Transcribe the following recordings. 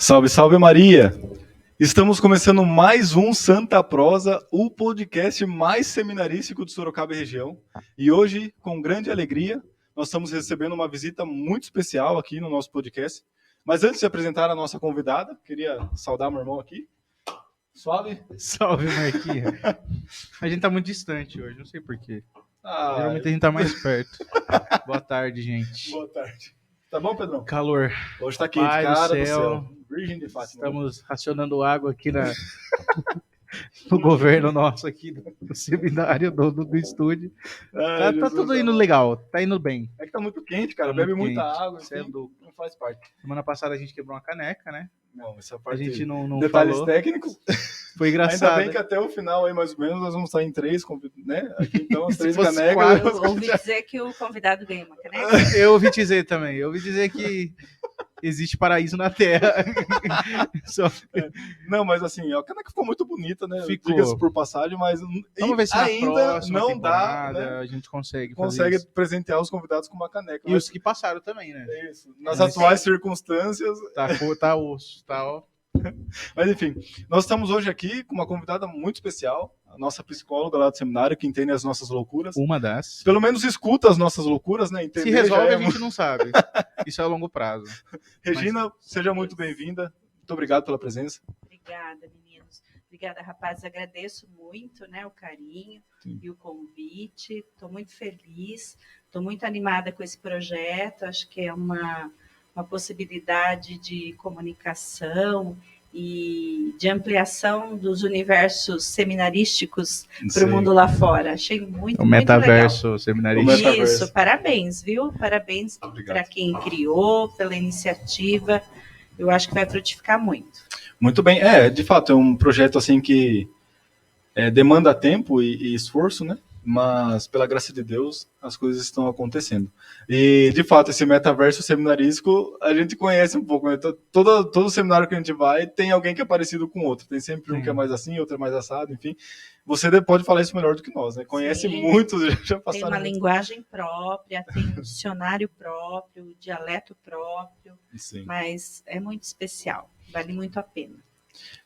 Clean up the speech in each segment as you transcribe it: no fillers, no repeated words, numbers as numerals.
Salve, salve Maria! Estamos começando mais um Santa Prosa, o podcast mais seminarístico de Sorocaba e região. E hoje, com grande alegria, nós estamos recebendo uma visita muito especial aqui no nosso podcast. Mas antes de apresentar a nossa convidada, queria saudar meu irmão aqui. Suave? Salve, Marquinhos. A gente tá muito distante hoje, não sei porquê. Geralmente a gente tá mais perto. Boa tarde, gente. Boa tarde. Tá bom, Pedrão? Calor. Hoje tá quente, Pai cara do céu. Virgem de Fátima. Estamos racionando água aqui no governo nosso aqui do seminário, do estúdio. Tá tudo indo legal, tá indo bem. É que tá muito quente, cara. Tá Bebe muito muita quente. água, assim, não faz parte. Semana passada a gente quebrou uma caneca, né? Não, essa parte A gente não detalhes falou. técnicos. Foi engraçado. Ainda bem que até o final, aí, mais ou menos, nós vamos estar em 3, né? Aqui, então, as 3 Se fosse canecas. 4, Eu ouvi dizer que o convidado ganha uma caneca. Eu ouvi dizer também. Eu ouvi dizer que existe paraíso na Terra. Não, mas assim, a caneca ficou muito bonita, né? Ficou. Diga-se por passagem, mas Vamos ver se ainda na próxima não dá, temporada né? a gente consegue fazer Consegue isso. presentear os convidados com uma caneca. E os que passaram também, né? É isso. Nas atuais circunstâncias. Tá osso, tá ó. Mas enfim, nós estamos hoje aqui com uma convidada muito especial, a nossa psicóloga lá do seminário, que entende as nossas loucuras. Uma das. Pelo menos escuta as nossas loucuras, né? Entender Se resolve, já a gente não sabe. Isso é a longo prazo. Regina, seja muito bem-vinda. Muito obrigado pela presença. Obrigada, meninos. Obrigada, rapazes. Agradeço muito, né, o carinho e o convite. Estou muito feliz, estou muito animada com esse projeto. Acho que é uma possibilidade de comunicação e de ampliação dos universos seminarísticos para o mundo lá fora. Achei muito, O metaverso muito seminarista. legal. Isso, parabéns, viu? Parabéns para quem criou, pela iniciativa. Eu acho que vai frutificar muito. Muito bem. De fato, é um projeto assim que demanda tempo e esforço, né? Mas, pela graça de Deus, as coisas estão acontecendo. E, de fato, esse metaverso seminarístico, a gente conhece um pouco, né? Todo seminário que a gente vai, tem alguém que é parecido com o outro. Tem sempre um que é mais assim, outro é mais assado, enfim. Você pode falar isso melhor do que nós, né? Conhece muitos, já passaram. Tem uma linguagem própria, tem um dicionário próprio, um dialeto próprio, Sim. Mas é muito especial, vale muito a pena.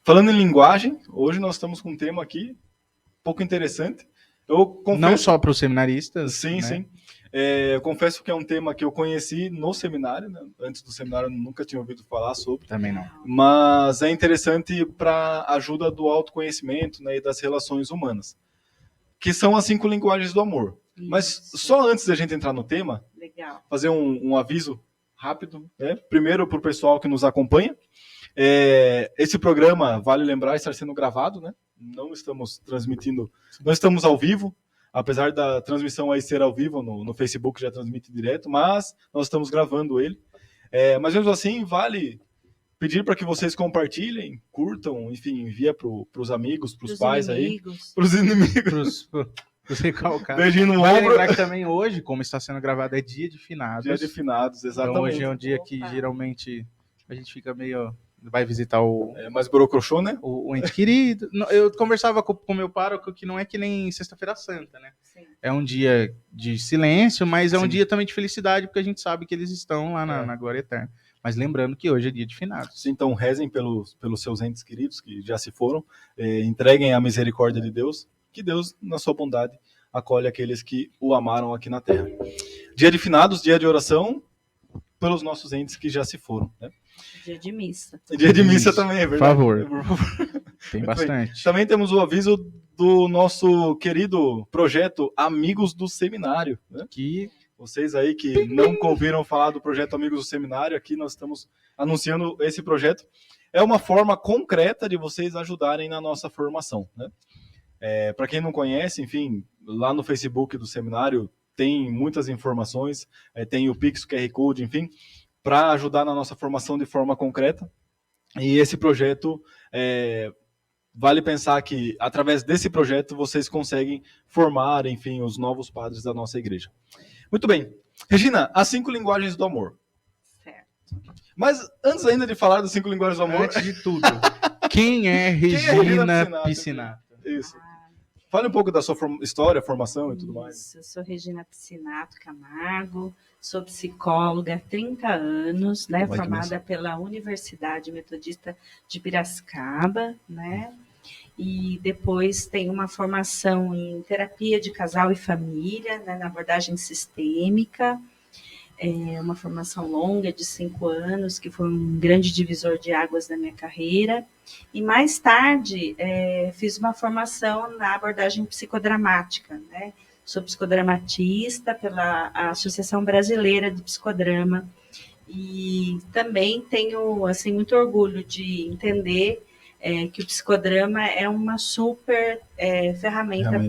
Falando em linguagem, hoje nós estamos com um tema aqui, um pouco interessante. Eu confesso... Não só para os seminaristas. Sim, né? sim. Eu confesso que é um tema que eu conheci no seminário, né? Antes do seminário eu nunca tinha ouvido falar sobre. Também não. Mas é interessante para a ajuda do autoconhecimento, né, e das relações humanas, que são as 5 linguagens do amor. Isso. Mas só antes da gente entrar no tema, legal, fazer um aviso rápido, né? Primeiro para o pessoal que nos acompanha. Esse programa, vale lembrar, está sendo gravado, né? Não estamos transmitindo, não estamos ao vivo, apesar da transmissão aí ser ao vivo, no Facebook já transmite direto, mas nós estamos gravando ele. Mas mesmo assim, vale pedir para que vocês compartilhem, curtam, enfim, envia para os amigos, para os pais inimigos. Aí. Para os inimigos. Os recalcados. Beijinho no Vale ombro. lembrar que também hoje, como está sendo gravado, é dia de finados. Dia de finados, exatamente. Então hoje é um dia que geralmente a gente fica meio... Vai visitar o... mais burocrochô, né? O ente querido. Eu conversava com meu pároco que não é que nem Sexta-feira Santa, né? Sim. É um dia de silêncio, mas é um Sim. dia também de felicidade, porque a gente sabe que eles estão lá na glória eterna. Mas lembrando que hoje é dia de finados. Então rezem pelos seus entes queridos que já se foram, entreguem a misericórdia de Deus, que Deus, na sua bondade, acolhe aqueles que o amaram aqui na terra. Dia de finados, dia de oração pelos nossos entes que já se foram, né? Dia de missa. Dia de missa também, é verdade. Por favor. Tem bastante. Também temos o aviso do nosso querido projeto Amigos do Seminário, né? Que vocês aí que não ouviram falar do projeto Amigos do Seminário, aqui nós estamos anunciando esse projeto. É uma forma concreta de vocês ajudarem na nossa formação, né? Para quem não conhece, enfim, lá no Facebook do seminário tem muitas informações, tem o Pix, o QR Code, enfim, para ajudar na nossa formação de forma concreta. E esse projeto, vale pensar que, através desse projeto, vocês conseguem formar, enfim, os novos padres da nossa igreja. Muito bem. Regina, as 5 linguagens do amor. Certo. Mas, antes ainda de falar das 5 linguagens do amor... Antes de tudo, quem é Regina Piscinato? Isso. Fale um pouco da sua história, formação e tudo mais. Eu sou Regina Piscinato Camargo, sou psicóloga há 30 anos, né, formada pela Universidade Metodista de Piracicaba, né, e depois tenho uma formação em terapia de casal e família, né, na abordagem sistêmica, uma formação longa de 5 anos, que foi um grande divisor de águas na minha carreira. E mais tarde, fiz uma formação na abordagem psicodramática, né? Sou psicodramatista pela Associação Brasileira de Psicodrama. E também tenho assim, muito orgulho de entender que o psicodrama é uma super ferramenta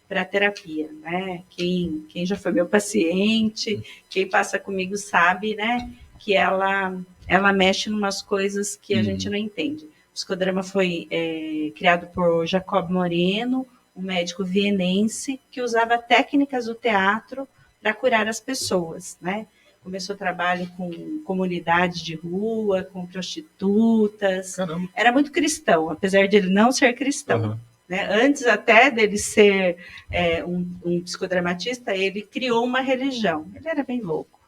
para terapia, né? Quem já foi meu paciente, quem passa comigo sabe, né? Que ela mexe em umas coisas que a gente não entende. O psicodrama foi criado por Jacob Moreno, um médico vienense que usava técnicas do teatro para curar as pessoas, né? Começou trabalho com comunidades de rua, com prostitutas. Caramba. Era muito cristão, apesar de ele não ser cristão. Uhum. Né? Antes até dele ser um psicodramatista, ele criou uma religião. Ele era bem louco.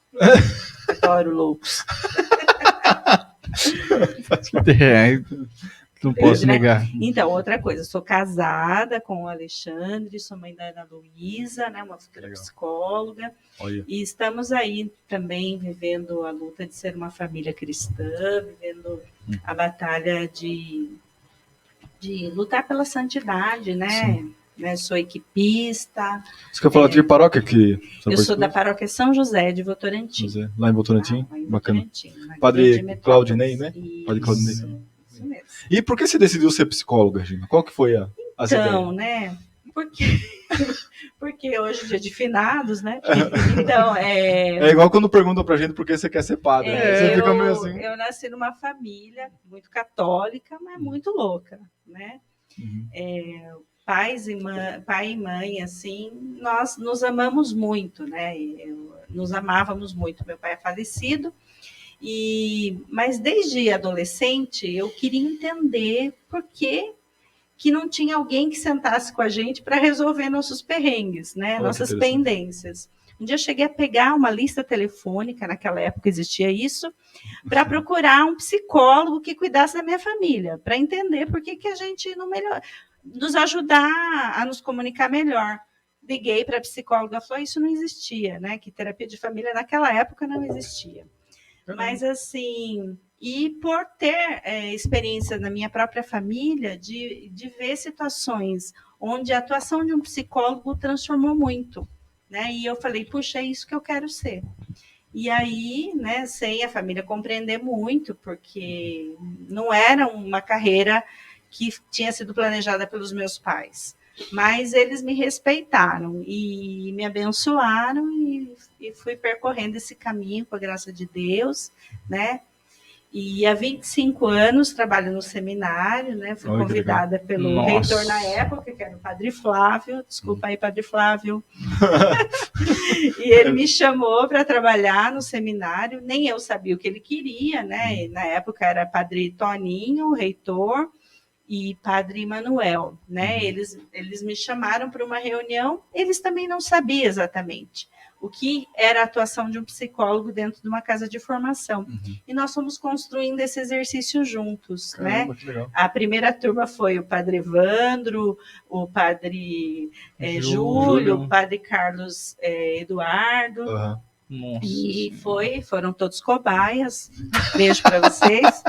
Adoro loucos. Não posso negar. Então, outra coisa, sou casada com o Alexandre, sou mãe da Ana Luísa, né, uma futura psicóloga. Olha. E estamos aí também vivendo a luta de ser uma família cristã, vivendo a batalha de lutar pela santidade, né? Sou equipista. Você quer falar de que paróquia que... Eu sou da paróquia São José de Votorantim. Lá em Votorantim? Lá em Bacana. Votorantim, Padre Claudinei, né? Isso, Padre Claudinei. Isso mesmo. E por que você decidiu ser psicóloga, Regina? Qual que foi as Então, ideias? né? Porque hoje é dia de finados, né? Então, É igual quando perguntam pra gente por que você quer ser padre. Você fica meio assim. Eu nasci numa família muito católica, mas muito louca, né? Pai e mãe, assim, nós nos amamos muito, né? Nos amávamos muito. Meu pai é falecido, mas desde adolescente eu queria entender por que não tinha alguém que sentasse com a gente para resolver nossos perrengues, né? Nossas pendências. Um dia eu cheguei a pegar uma lista telefônica, naquela época existia isso, para procurar um psicólogo que cuidasse da minha família, para entender por que a gente não nos ajudar a nos comunicar melhor. Liguei para a psicóloga, falou, isso não existia, né? Que terapia de família naquela época não existia. Mas assim, e por ter experiência na minha própria família, de ver situações onde a atuação de um psicólogo transformou muito, né? E eu falei, puxa, é isso que eu quero ser. E aí, né, sem a família compreender muito, porque não era uma carreira que tinha sido planejada pelos meus pais. Mas eles me respeitaram e me abençoaram e fui percorrendo esse caminho com a graça de Deus, né? E há 25 anos trabalho no seminário, né? Fui convidada pelo reitor na época, que era o Padre Flávio. Desculpa aí, Padre Flávio. E ele me chamou para trabalhar no seminário. Nem eu sabia o que ele queria, né? E na época era Padre Toninho, o reitor, e Padre Manuel, né? Eles me chamaram para uma reunião. Eles também não sabiam exatamente o que era a atuação de um psicólogo dentro de uma casa de formação. E nós fomos construindo esse exercício juntos. Caramba, né? Que legal. A primeira turma foi o Padre Evandro, o Padre Júlio, o Padre Carlos Eduardo. E foram todos cobaias. Beijo para vocês.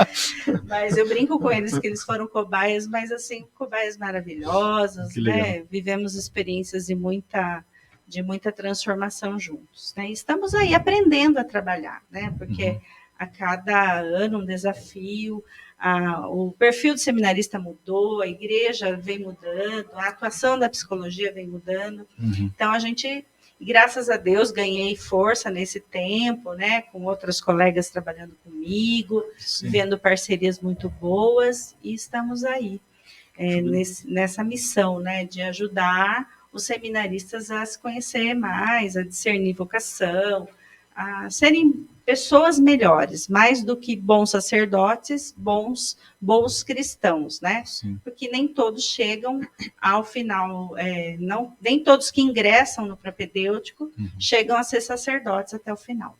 Mas eu brinco com eles que eles foram cobaias, mas assim, cobaias maravilhosas, né? Vivemos experiências de muita transformação juntos, né? Estamos aí aprendendo a trabalhar, né? Porque a cada ano um desafio, o perfil do seminarista mudou, a igreja vem mudando, a atuação da psicologia vem mudando. Então a gente, graças a Deus, ganhei força nesse tempo, né? Com outras colegas trabalhando comigo, vendo parcerias muito boas, e estamos aí nessa missão, né? De ajudar os seminaristas a se conhecer mais, a discernir vocação, a serem pessoas melhores, mais do que bons sacerdotes, bons cristãos, né? Sim. Porque nem todos chegam ao final, nem todos que ingressam no propedêutico chegam a ser sacerdotes até o final.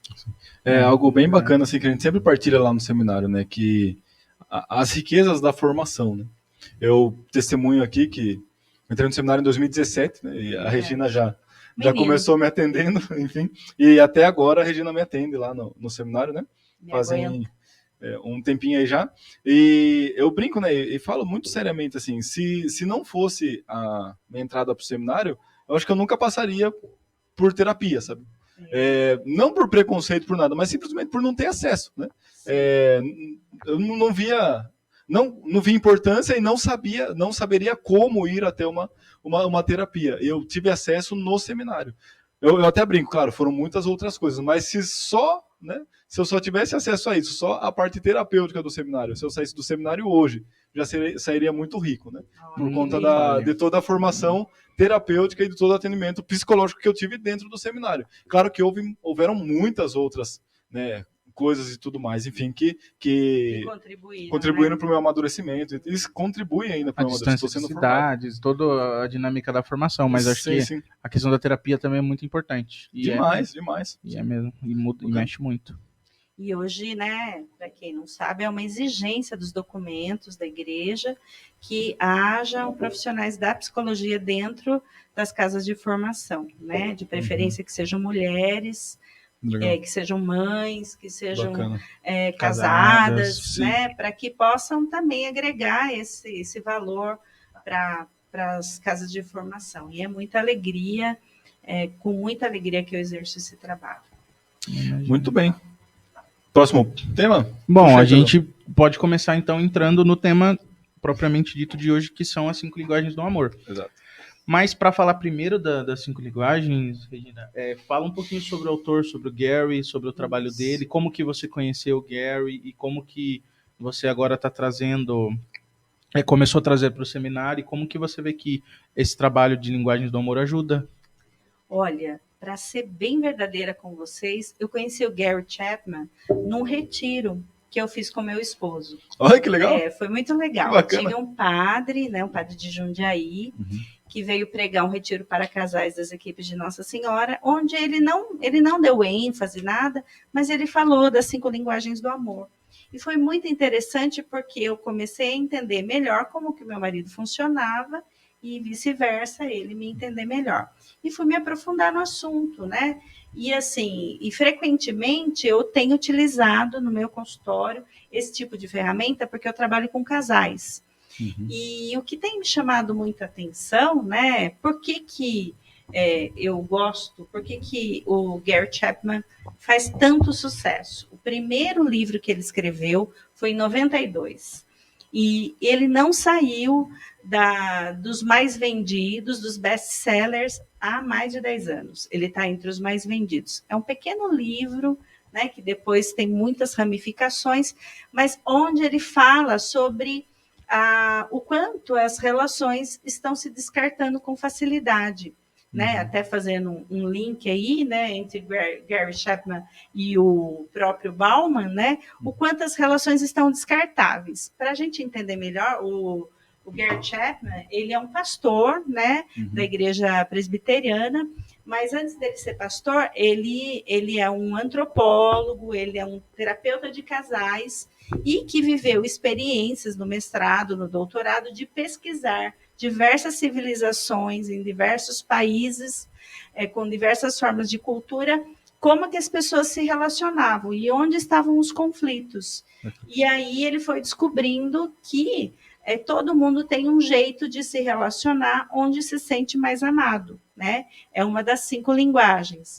É algo bem bacana assim, que a gente sempre partilha lá no seminário, né? Que as riquezas da formação, né? Eu testemunho aqui que entrei no seminário em 2017, né? E a Regina já começou me atendendo, enfim. E até agora a Regina me atende lá no seminário, né? Fazem um tempinho aí já. E eu brinco, né? E falo muito seriamente, assim, se não fosse a minha entrada para o seminário, eu acho que eu nunca passaria por terapia, sabe? Não por preconceito, por nada, mas simplesmente por não ter acesso, né? Eu não via importância e não saberia como ir até uma terapia. Eu tive acesso no seminário. Eu até brinco, claro, foram muitas outras coisas, mas se eu só tivesse acesso a isso, só a parte terapêutica do seminário, se eu saísse do seminário hoje, já sairia muito rico, né? Por conta de toda a formação terapêutica e de todo o atendimento psicológico que eu tive dentro do seminário. Claro que houveram muitas outras, né, coisas e tudo mais, enfim, que contribuíram para o meu amadurecimento. Eles contribuem ainda para o meu amadurecimento. Cidades, toda a dinâmica da formação, mas acho que a questão da terapia também é muito importante. Demais. E é mesmo, e mexe muito. E hoje, né, para quem não sabe, é uma exigência dos documentos da igreja que hajam profissionais da psicologia dentro das casas de formação, né? De preferência que sejam mulheres, que sejam mães, que sejam casadas, né? Para que possam também agregar esse valor para as casas de formação. E é muita alegria, com muita alegria que eu exerço esse trabalho. Muito bem. Próximo tema? Bom, a gente pode começar então entrando no tema propriamente dito de hoje, que são as 5 linguagens do amor. Exato. Mas para falar primeiro das 5 linguagens, Regina, fala um pouquinho sobre o autor, sobre o Gary, sobre o trabalho dele, como que você conheceu o Gary e como que você agora está trazendo, começou a trazer para o seminário, e como que você vê que esse trabalho de linguagens do amor ajuda? Olha, para ser bem verdadeira com vocês, eu conheci o Gary Chapman num retiro que eu fiz com meu esposo. Olha que legal! Foi muito legal. Tinha um padre, né, um padre de Jundiaí, que veio pregar um retiro para casais das equipes de Nossa Senhora, onde ele não deu ênfase, nada, mas ele falou das 5 linguagens do amor. E foi muito interessante porque eu comecei a entender melhor como que o meu marido funcionava e vice-versa, ele me entender melhor. E fui me aprofundar no assunto, né? E frequentemente eu tenho utilizado no meu consultório esse tipo de ferramenta porque eu trabalho com casais. E o que tem me chamado muita atenção, né? Por que eu gosto, por que o Gary Chapman faz tanto sucesso? O primeiro livro que ele escreveu foi em 92. E ele não saiu dos mais vendidos, dos best-sellers, há mais de 10 anos. Ele está entre os mais vendidos. É um pequeno livro, né, que depois tem muitas ramificações, mas onde ele fala sobre o quanto as relações estão se descartando com facilidade. Né? Até fazendo um link aí, né, entre Gary Chapman e o próprio Bauman, né, o quanto as relações estão descartáveis. Para a gente entender melhor, o Gary Chapman, ele é um pastor, né, da igreja presbiteriana, mas antes dele ser pastor, ele é um antropólogo, ele é um terapeuta de casais e que viveu experiências no mestrado, no doutorado, de pesquisar diversas civilizações em diversos países, com diversas formas de cultura, como que as pessoas se relacionavam e onde estavam os conflitos. E aí ele foi descobrindo que todo mundo tem um jeito de se relacionar onde se sente mais amado, né? É uma das 5 linguagens.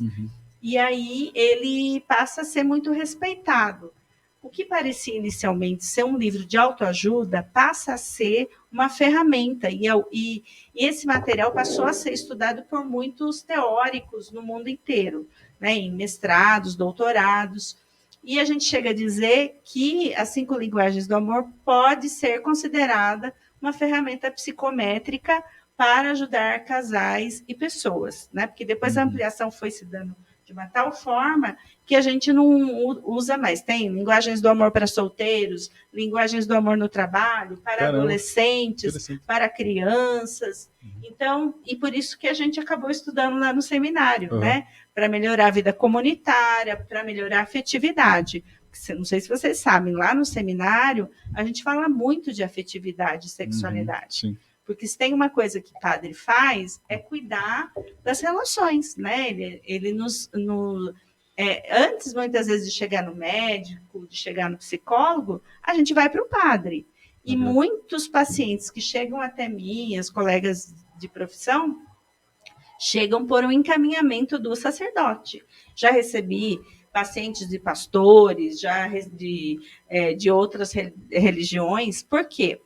E aí ele passa a ser muito respeitado. O que parecia inicialmente ser um livro de autoajuda passa a ser uma ferramenta, e esse material passou a ser estudado por muitos teóricos no mundo inteiro, né, em mestrados, doutorados, e a gente chega a dizer que as 5 linguagens do amor pode ser considerada uma ferramenta psicométrica para ajudar casais e pessoas, né, porque depois a ampliação foi se dando de uma tal forma que a gente não usa mais. Tem linguagens do amor para solteiros, linguagens do amor no trabalho, para adolescentes, para crianças. Então, e por isso que a gente acabou estudando lá no seminário, né? Para melhorar a vida comunitária, para melhorar a afetividade. Não sei se vocês sabem, lá no seminário, a gente fala muito de afetividade e sexualidade. Sim. Porque se tem uma coisa que o padre faz, é cuidar das relações, né? Ele antes, muitas vezes, de chegar no médico, de chegar no psicólogo, a gente vai para o padre. E muitos pacientes que chegam até mim, as colegas de profissão, chegam por um encaminhamento do sacerdote. Já recebi pacientes de pastores, de outras religiões. Por quê?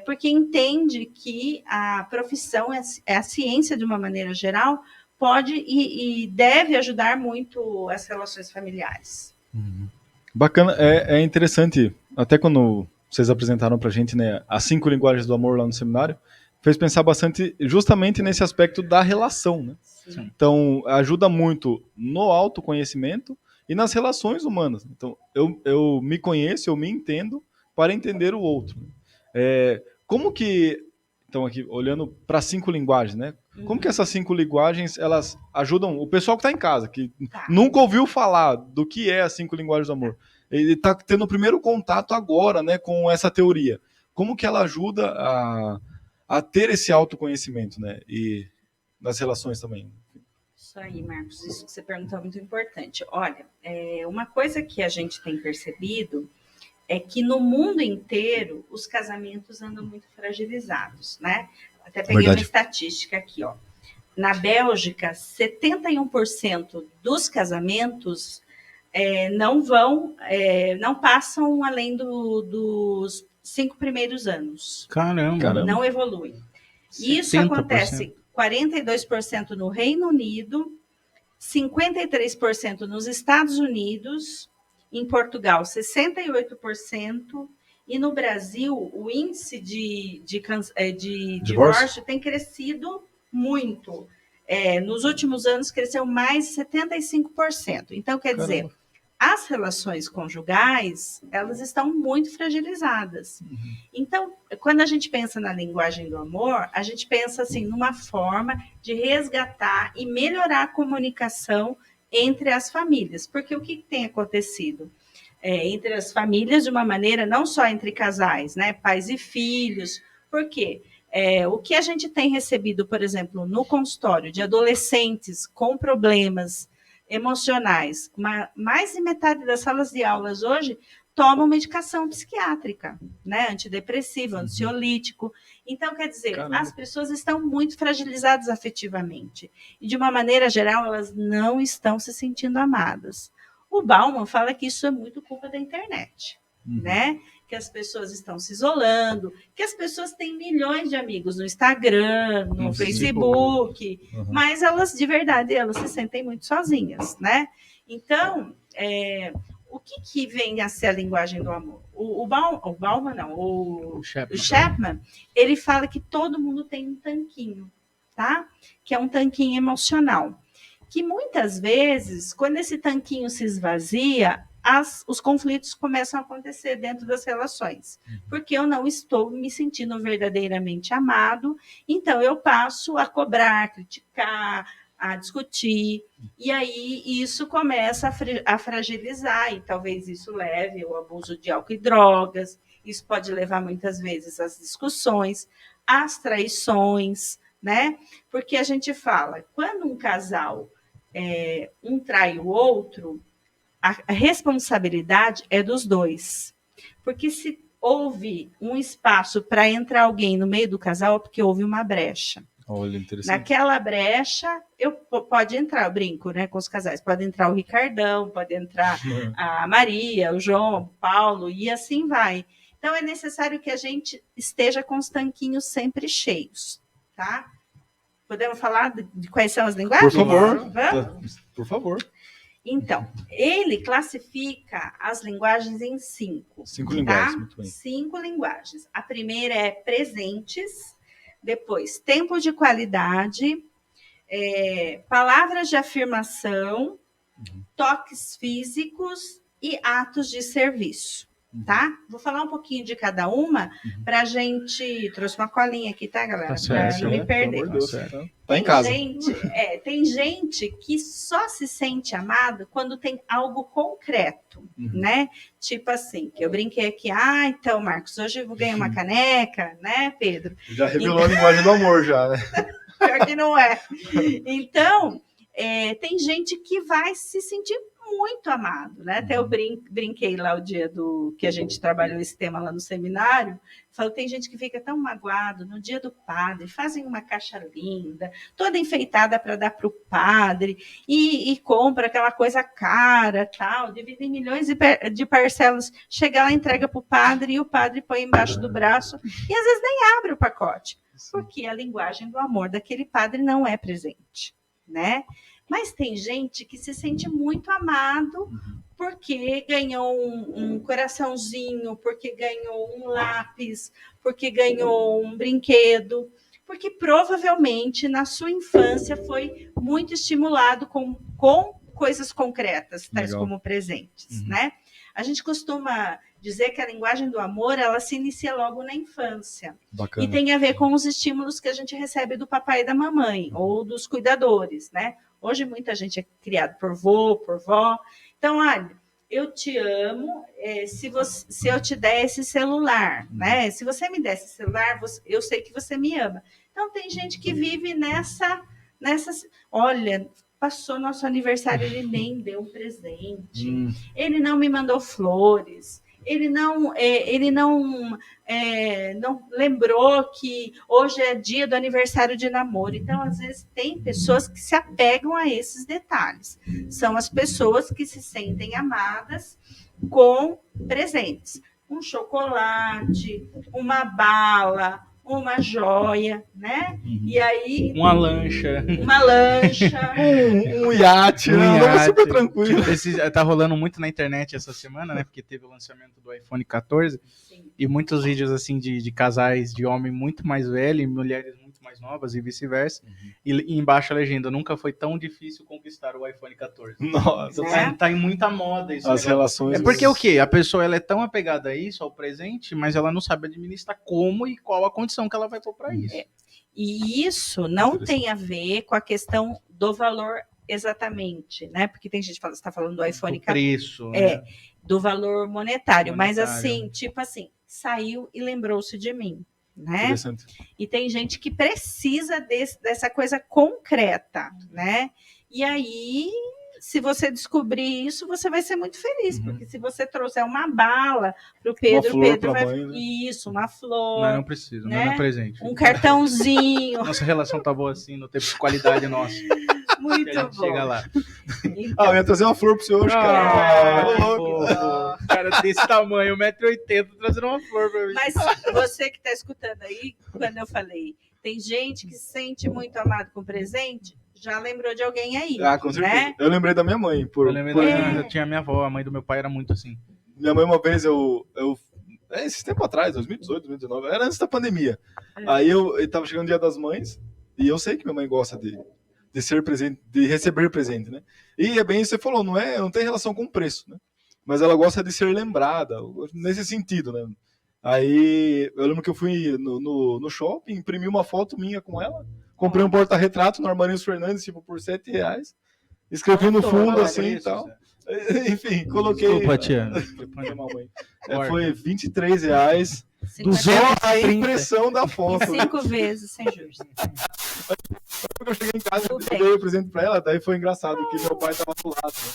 Porque entende que a profissão é a ciência, de uma maneira geral, pode e deve ajudar muito as relações familiares. Bacana, é interessante, até quando vocês apresentaram para a gente, né, as 5 linguagens do amor lá no seminário, fez pensar bastante justamente nesse aspecto da relação, né? Sim. Então, ajuda muito no autoconhecimento e nas relações humanas. Então, eu me conheço, eu me entendo para entender o outro. Como que, então aqui, olhando para 5 linguagens, né? Como que essas 5 linguagens, elas ajudam o pessoal que está em casa, que nunca ouviu falar do que é as 5 linguagens do amor. Ele está tendo o primeiro contato agora, né, com essa teoria. Como que ela ajuda a ter esse autoconhecimento, né? E nas relações também. Isso aí, Marcos. Isso que você perguntou é muito importante. Olha, uma coisa que a gente tem percebido é que no mundo inteiro os casamentos andam muito fragilizados, né? Até peguei uma estatística aqui, ó. Na Bélgica, 71% dos casamentos não passam além dos 5 primeiros anos. Caramba. Não evoluem. Isso 70%. Acontece 42% no Reino Unido, 53% nos Estados Unidos, em Portugal 68%, e no Brasil o índice de divórcio tem crescido muito. Nos últimos anos cresceu mais de 75%. Então, quer dizer, as relações conjugais, elas estão muito fragilizadas. Então, quando a gente pensa na linguagem do amor, a gente pensa assim, numa forma de resgatar e melhorar a comunicação entre as famílias. Porque o que tem acontecido? Entre as famílias, de uma maneira, não só entre casais, né? Pais e filhos. Por quê? O que a gente tem recebido, por exemplo, no consultório de adolescentes com problemas emocionais, mais de metade das salas de aulas hoje tomam medicação psiquiátrica, né? Antidepressivo, ansiolítico. Então, quer dizer, as pessoas estão muito fragilizadas afetivamente. E, de uma maneira geral, elas não estão se sentindo amadas. O Bauman fala que isso é muito culpa da internet, né? Que as pessoas estão se isolando, que as pessoas têm milhões de amigos no Instagram, no Facebook, mas elas, de verdade, elas se sentem muito sozinhas, né? Então, o que vem a ser a linguagem do amor? O Chapman, ele fala que todo mundo tem um tanquinho, tá? Que é um tanquinho emocional. Que muitas vezes, quando esse tanquinho se esvazia, os conflitos começam a acontecer dentro das relações, porque eu não estou me sentindo verdadeiramente amado, então eu passo a cobrar, a criticar, a discutir, e aí isso começa a fragilizar, e talvez isso leve ao abuso de álcool e drogas, isso pode levar muitas vezes às discussões, às traições, né? Porque a gente fala, quando um casal um trai o outro, a responsabilidade é dos dois. Porque se houve um espaço para entrar alguém no meio do casal, é porque houve uma brecha. Olha, interessante. Naquela brecha, pode entrar, eu brinco, né, com os casais, pode entrar o Ricardão, pode entrar a Maria, o João, o Paulo, e assim vai. Então, é necessário que a gente esteja com os tanquinhos sempre cheios, tá? Podemos falar de quais são as linguagens? Por favor. Vamos? Por favor. Então, ele classifica as linguagens em 5. 5 linguagens, tá? muito bem. 5 linguagens. A primeira é presentes, depois tempo de qualidade, palavras de afirmação, toques físicos e atos de serviço, tá? Vou falar um pouquinho de cada uma para a gente... Trouxe uma colinha aqui, tá, galera? Tá certo, Para não me perder. Pelo amor de Deus, Tá tá? Tá em casa. Tem gente que só se sente amado quando tem algo concreto, né? Tipo assim, que eu brinquei aqui, então, Marcos, hoje eu vou ganhar uma caneca, né, Pedro? Já revelou a linguagem do amor, já, né? Pior que não é. Então, tem gente que vai se sentir muito amado, né? Até eu brinquei lá o dia que a gente trabalhou esse tema lá no seminário. Falou, tem gente que fica tão magoado no dia do padre, fazem uma caixa linda, toda enfeitada para dar para o padre, e compra aquela coisa cara, tal, divide em milhões de parcelas, chega lá, entrega para o padre, e o padre põe embaixo do braço, e às vezes nem abre o pacote, porque a linguagem do amor daquele padre não é presente, né? Mas tem gente que se sente muito amado porque ganhou um coraçãozinho, porque ganhou um lápis, porque ganhou um brinquedo, porque provavelmente na sua infância foi muito estimulado com coisas concretas, tais como presentes, né? A gente costuma dizer que a linguagem do amor, ela se inicia logo na infância. Bacana. E tem a ver com os estímulos que a gente recebe do papai e da mamãe, ou dos cuidadores, né? Hoje muita gente é criado por vô, por vó. Então, olha, eu te amo se eu te der esse celular, né? Se você me der esse celular, eu sei que você me ama. Então, tem gente que vive nessa... Olha, passou nosso aniversário, ele nem deu um presente. Ele não me mandou flores. Ele não lembrou que hoje é dia do aniversário de namoro. Então, às vezes, tem pessoas que se apegam a esses detalhes. São as pessoas que se sentem amadas com presentes. Um chocolate, uma bala, uma joia, né? E aí... Uma lancha. Um iate, né? Super tranquilo. Tá rolando muito na internet essa semana, né? Porque teve o lançamento do iPhone 14. Sim. E muitos vídeos, assim, de casais de homem muito mais velho e mulheres muito mais novas e vice-versa. E embaixo a legenda, nunca foi tão difícil conquistar o iPhone 14. Nossa. Tá em muita moda isso. As relações... É porque o quê? A pessoa ela é tão apegada a isso, ao presente, mas ela não sabe administrar como e qual a condição que ela vai pôr para isso. E isso não tem a ver com a questão do valor exatamente, né? Porque tem gente que fala, você está falando do iPhone 14. Preço, né? Do valor monetário. Mas assim, tipo assim, saiu e lembrou-se de mim, né? E tem gente que precisa dessa coisa concreta, né? E aí, se você descobrir isso, você vai ser muito feliz, porque se você trouxer uma bala para o Pedro, o Pedro vai... Mãe, né? Isso, uma flor. Não precisa, né? Não é presente. Um cartãozinho. Nossa relação tá boa assim, não teve qualidade nossa. Muito bom. Chega lá. Então... eu ia trazer uma flor pro senhor hoje, cara. Cara desse tamanho, 1,80 m, trazendo uma flor pra mim. Mas você que tá escutando aí, quando eu falei, tem gente que se sente muito amado com presente, já lembrou de alguém aí. Com certeza. Né? Eu lembrei da minha mãe. Eu tinha minha avó, a mãe do meu pai era muito assim. Minha mãe, uma vez, esse tempo atrás, 2018, 2019, era antes da pandemia. Aí eu tava chegando o Dia das Mães, e eu sei que minha mãe gosta de ser presente, de receber presente, né? E é bem isso que você falou, não tem relação com o preço, né? Mas ela gosta de ser lembrada, nesse sentido, né? Aí eu lembro que eu fui no shopping, imprimi uma foto minha com ela, comprei um porta-retrato no Armarinhos Fernandes, tipo, por R$7, escrevi no fundo, assim, e tal. Enfim, coloquei... Desculpa, tia. Foi R$23, só a impressão da foto. 5 vezes, sem juros. Quando eu cheguei em casa, eu dei o presente pra ela, daí foi engraçado, porque meu pai tava do lado. Né?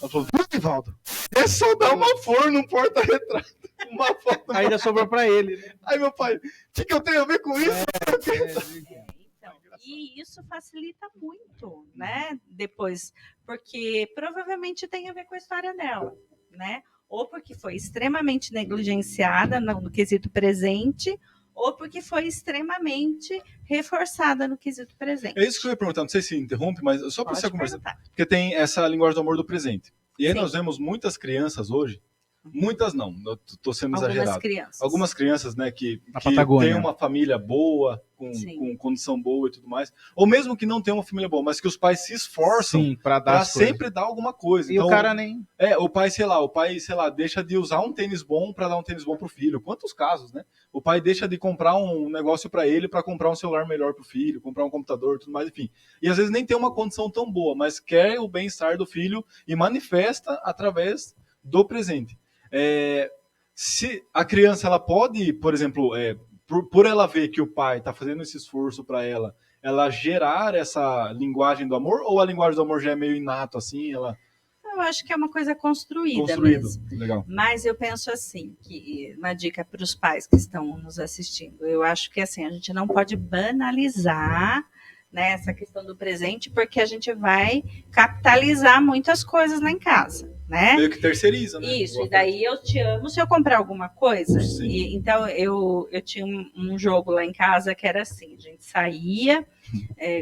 Ela falou, Divaldo, é só dar uma flor num porta-retrato. Uma foto. Ainda sobrou pra ele, né? Aí meu pai, o que eu tenho a ver com isso? E isso facilita muito, né? Depois, porque provavelmente tem a ver com a história dela, né? Ou porque foi extremamente negligenciada no quesito presente, ou porque foi extremamente reforçada no quesito presente. É isso que eu ia perguntar, não sei se interrompe, mas só para você conversar. Porque tem essa linguagem do amor do presente. E aí nós vemos muitas crianças hoje, Muitas não, eu tô sendo Algumas exagerado. crianças. Algumas crianças, né, que Patagônia. têm uma família boa, Sim. com condição boa e tudo mais, ou mesmo que não tenham uma família boa, mas que os pais se esforçam para dar para as coisas. sempre dar alguma coisa. E então, o cara nem... o pai, sei lá, deixa de usar um tênis bom para dar um tênis bom pro filho. Quantos casos, né? O pai deixa de comprar um negócio para ele para comprar um celular melhor pro filho, comprar um computador, tudo mais, enfim. E às vezes nem tem uma condição tão boa, mas quer o bem-estar do filho e manifesta através do presente. Se a criança ela pode, por exemplo, por ela ver que o pai está fazendo esse esforço para ela gerar essa linguagem do amor, ou a linguagem do amor já é meio inato assim, ela... Eu acho que é uma coisa construída Construído. mesmo. Legal. Mas eu penso assim, que uma dica para os pais que estão nos assistindo, eu acho que assim, a gente não pode banalizar, né, essa questão do presente, porque a gente vai capitalizar muitas coisas lá em casa, né? Meio que terceiriza, né? Isso, e daí eu te amo se eu comprar alguma coisa. Sim. Então eu tinha um jogo lá em casa que era assim, a gente saía,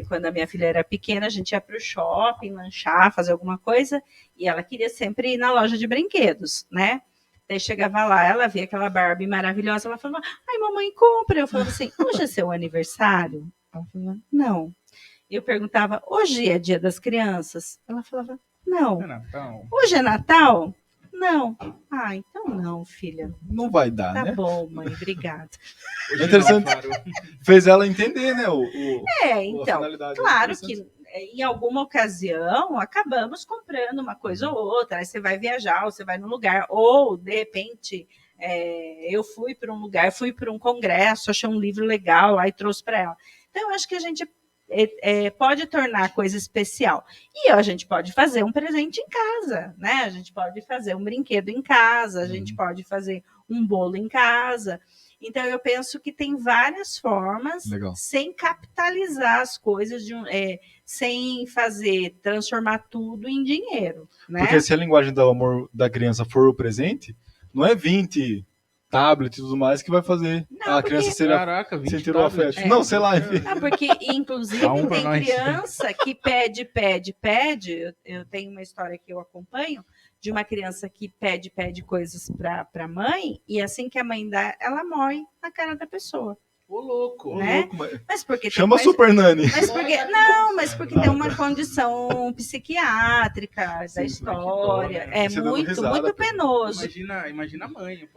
quando a minha filha era pequena, a gente ia para o shopping, lanchar, fazer alguma coisa, e ela queria sempre ir na loja de brinquedos, né? Daí chegava lá, ela via aquela Barbie maravilhosa, ela falava, ai, mamãe, compra. Eu falava assim, hoje é seu aniversário? Ela falava, não. Eu perguntava, hoje é dia das crianças? Ela falava, não. É Natal. Hoje é Natal? Não. Ah, então não, filha. Não vai dar, Tá né? bom, mãe, obrigada. É interessante. Fez ela entender, né? A Então, finalidade. claro que em alguma ocasião acabamos comprando uma coisa ou outra. Aí você vai viajar, ou você vai num lugar, ou de repente eu fui para um lugar, fui para um congresso, achei um livro legal lá e trouxe para ela. Então, eu acho que a gente pode tornar a coisa especial. E a gente pode fazer um presente em casa, né? A gente pode fazer um brinquedo em casa, a gente pode fazer um bolo em casa. Então, eu penso que tem várias formas, Legal. sem capitalizar as coisas, sem transformar tudo em dinheiro. Né? Porque se a linguagem do amor da criança for o presente, não é 20 tablet e tudo mais que vai fazer a criança sentir o afeto. Não, sei lá, enfim. Porque, inclusive, tem criança que pede. Eu tenho uma história que eu acompanho de uma criança que pede coisas para a mãe, e assim que a mãe dá, ela mói na cara da pessoa. Ô, louco. Né? Mas porque chama Super Nani. Mas porque tem uma condição psiquiátrica da história. É muito penoso. Imagina a mãe.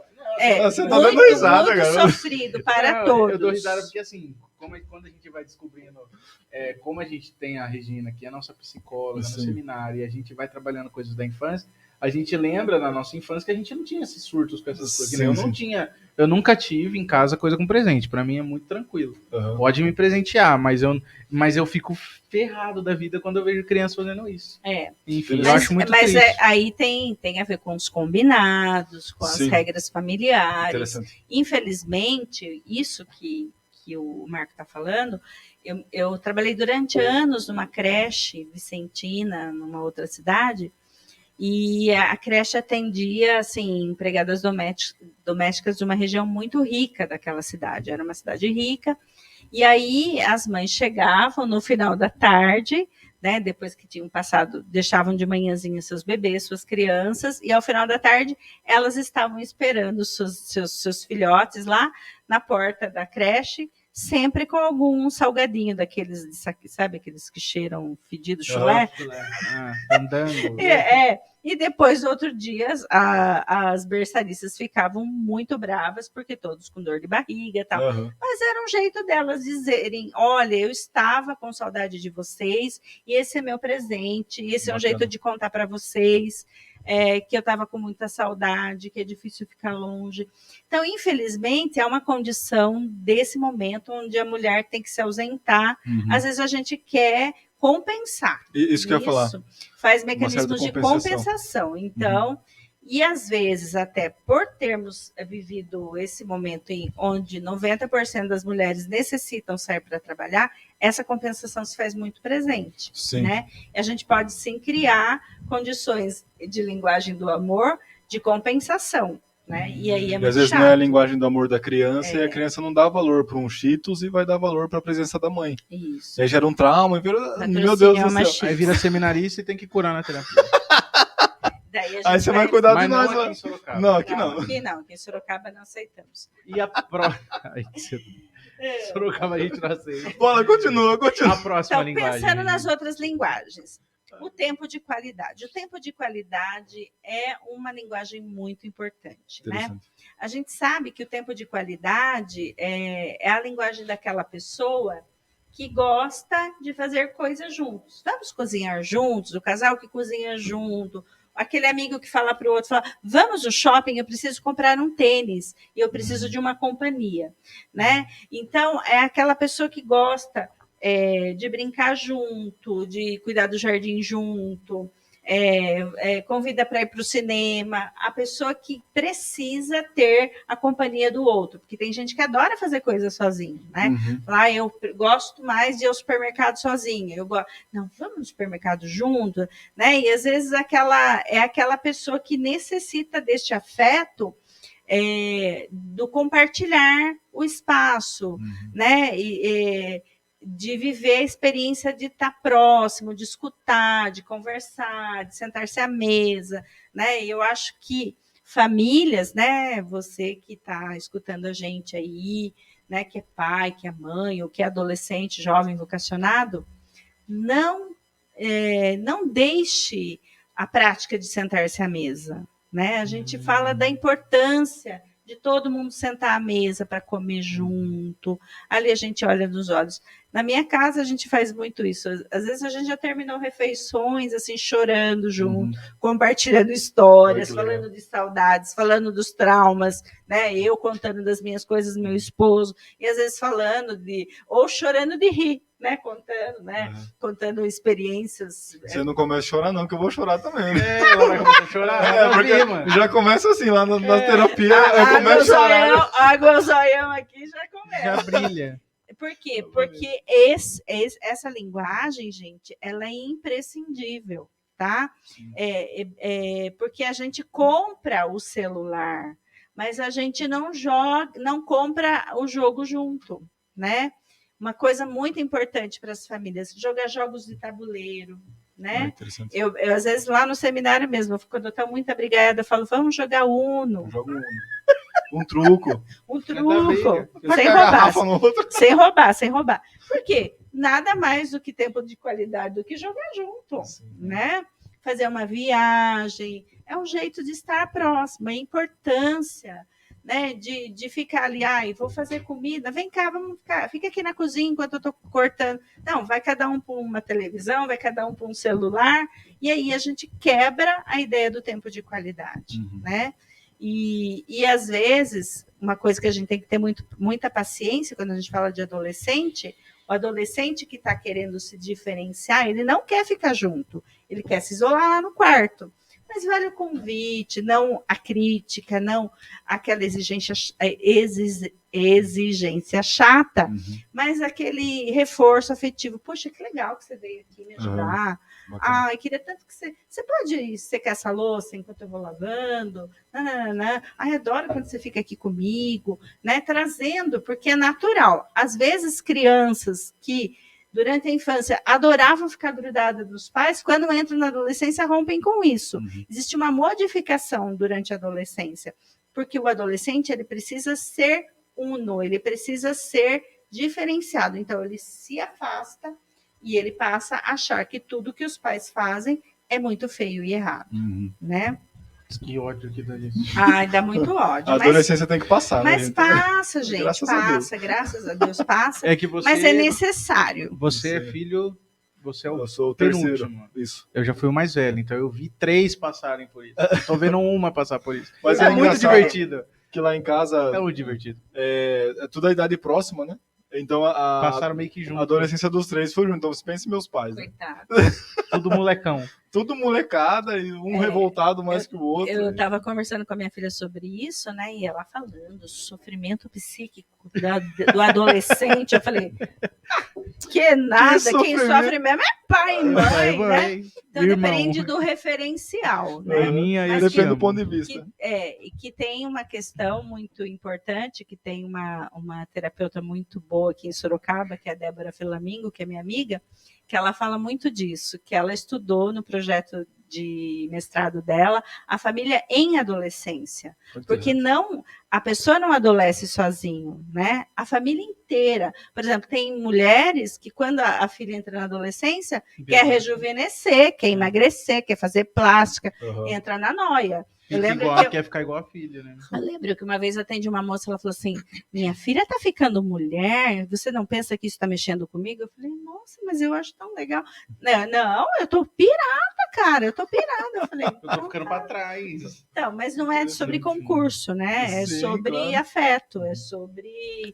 Você tá dando risada, muito cara. Sofrido para todos. Eu dou risada porque, assim, quando a gente vai descobrindo, como a gente tem a Regina, que é a nossa psicóloga no seminário, e a gente vai trabalhando coisas da infância, a gente lembra na nossa infância que a gente não tinha esses surtos com essas coisas. Eu nunca tive em casa coisa com presente. Pra mim é muito tranquilo. Uhum. Pode me presentear, mas eu fico ferrado da vida quando eu vejo crianças fazendo isso. Enfim, eu acho muito triste. Mas aí tem a ver com os combinados, com as regras familiares. Infelizmente, isso que o Marco está falando, eu trabalhei durante anos numa creche vicentina, numa outra cidade, e a creche atendia, assim, empregadas domésticas de uma região muito rica daquela cidade. Era uma cidade rica. E aí as mães chegavam no final da tarde, né, depois que tinham passado, deixavam de manhãzinha seus bebês, suas crianças, e ao final da tarde elas estavam esperando seus filhotes lá na porta da creche, sempre com algum salgadinho daqueles, sabe, aqueles que cheiram fedido, chulé? Andando. E depois, outro dia, as berçaristas ficavam muito bravas, porque todos com dor de barriga e tal. Mas era um jeito delas dizerem, olha, eu estava com saudade de vocês, e esse é meu presente, e esse é um jeito de contar para vocês. Que eu estava com muita saudade, que é difícil ficar longe. Então, infelizmente, é uma condição desse momento onde a mulher tem que se ausentar. Às vezes a gente quer compensar. Isso que eu ia falar. Faz mecanismos de compensação. Então, e às vezes, até por termos vivido esse momento onde 90% das mulheres necessitam sair para trabalhar, essa compensação se faz muito presente. Né? E a gente pode, sim, criar condições de linguagem do amor de compensação. Né? E aí é muito às vezes chato. não é a linguagem do amor da criança, e a criança não dá valor para um Cheetos e vai dar valor para a presença da mãe. Isso. E aí gera um trauma, e vira, meu Deus do céu. Aí vira seminarista e tem que curar na terapia. Daí a gente Aí você vai cuidar de Mas não nós aqui lá. em Sorocaba. Não, aqui não. Aqui em Sorocaba não aceitamos. E a próxima... Sorocaba a gente não aceita. Bola, continua. A próxima Então, linguagem. pensando nas outras linguagens. O tempo de qualidade. O tempo de qualidade é uma linguagem muito importante, né? Interessante. A gente sabe que o tempo de qualidade é a linguagem daquela pessoa que gosta de fazer coisas juntos. Vamos cozinhar juntos, o casal que cozinha junto, aquele amigo que fala para o outro, fala, vamos no shopping, eu preciso comprar um tênis, e eu preciso de uma companhia, né? Então, é aquela pessoa que gosta de brincar junto, de cuidar do jardim junto, convida para ir para o cinema, a pessoa que precisa ter a companhia do outro, porque tem gente que adora fazer coisas sozinho, né? Uhum. Lá eu gosto mais de ir ao supermercado sozinha, não, vamos no supermercado junto, né? E às vezes aquela pessoa que necessita deste afeto, do compartilhar o espaço, né? De viver a experiência de estar próximo, de escutar, de conversar, de sentar-se à mesa, né? Eu acho que famílias, né? Você que está escutando a gente aí, né? Que é pai, que é mãe, ou que é adolescente, jovem vocacionado, não deixe a prática de sentar-se à mesa, né? A gente fala da importância de todo mundo sentar à mesa para comer junto. Ali a gente olha nos olhos. Na minha casa a gente faz muito isso. Às vezes a gente já terminou refeições assim chorando junto, compartilhando histórias, falando de saudades, falando dos traumas, né? Eu contando das minhas coisas, meu esposo, e às vezes falando ou chorando de rir, né? Contando, né? Contando experiências. Você não começa a chorar, não, que eu vou chorar também. Né? Ela vai começar a chorar. Porque já começa assim, lá na terapia, eu começo a chorar. Água zoião aqui já começa. Já brilha. Por quê? Porque essa linguagem, gente, ela é imprescindível, tá? Porque a gente compra o celular, mas a gente não compra o jogo junto, né? Uma coisa muito importante para as famílias, jogar jogos de tabuleiro, né? Eu, às vezes, lá no seminário mesmo, quando eu estou muito abrigada, eu falo, vamos jogar Uno. Joga Uno. Um truco. Sem roubar. Por quê? Nada mais do que tempo de qualidade do que jogar junto, né? Fazer uma viagem, é um jeito de estar próximo, é importância, né? De ficar ali, vou fazer comida, vem cá, vamos ficar, fica aqui na cozinha enquanto eu estou cortando. Não, vai cada um para uma televisão, vai cada um para um celular, e aí a gente quebra a ideia do tempo de qualidade, né? E às vezes, uma coisa que a gente tem que ter muita paciência quando a gente fala de adolescente, o adolescente que está querendo se diferenciar, ele não quer ficar junto, ele quer se isolar lá no quarto. Mas vale o convite, não a crítica, não aquela exigência chata, mas aquele reforço afetivo. Poxa, que legal que você veio aqui me ajudar. Eu queria tanto que você pode secar essa louça enquanto eu vou lavando. Adoro quando você fica aqui comigo, né? Trazendo, porque é natural. Às vezes, crianças que durante a infância adoravam ficar grudadas dos pais, quando entram na adolescência rompem com isso. Existe uma modificação durante a adolescência, porque o adolescente ele precisa ser uno, ele precisa ser diferenciado. Então, ele se afasta e ele passa a achar que tudo que os pais fazem é muito feio e errado, né? Que ódio que dá isso. Dá muito ódio. A adolescência tem que passar, né? Mas passa, gente. Graças a Deus passa. Mas é necessário. Você é filho... Você é o eu sou o penúltimo. terceiro. Isso. Eu já fui o mais velho, então eu vi 3 passarem por isso. Tô vendo uma passar por isso. Mas é muito divertido. Que lá em casa... É muito divertido. É tudo a idade próxima, né? Então passaram meio que junto. A adolescência dos 3 foi junto. Então você pensa em meus pais. Coitado. Né? Tudo molecão. Tudo molecada e um revoltado mais que o outro. Eu estava conversando com a minha filha sobre isso, né? E ela falando do sofrimento psíquico do adolescente. Eu falei, que nada, quem sofre mesmo é pai e mãe, né? Então depende do referencial, né? Depende do ponto de vista. Que tem uma questão muito importante, que tem uma terapeuta muito boa aqui em Sorocaba, que é a Débora Flamingo, que é minha amiga, que ela fala muito disso, que ela estudou no projeto de mestrado dela, a família em adolescência. Porque a pessoa não adolesce sozinho, né? A família inteira. Por exemplo, tem mulheres que quando a filha entra na adolescência, quer rejuvenescer, quer emagrecer, quer fazer plástica, entra na noia. Quer ficar igual a filha, né? Eu lembro que uma vez eu atendi uma moça, ela falou assim, minha filha está ficando mulher, você não pensa que isso está mexendo comigo? Eu falei, nossa, mas eu acho tão legal. Não, eu tô pirada, cara, eu tô pirada. Eu falei, eu tô ficando para trás. Então, mas não é sobre concurso, né? É sobre afeto, é sobre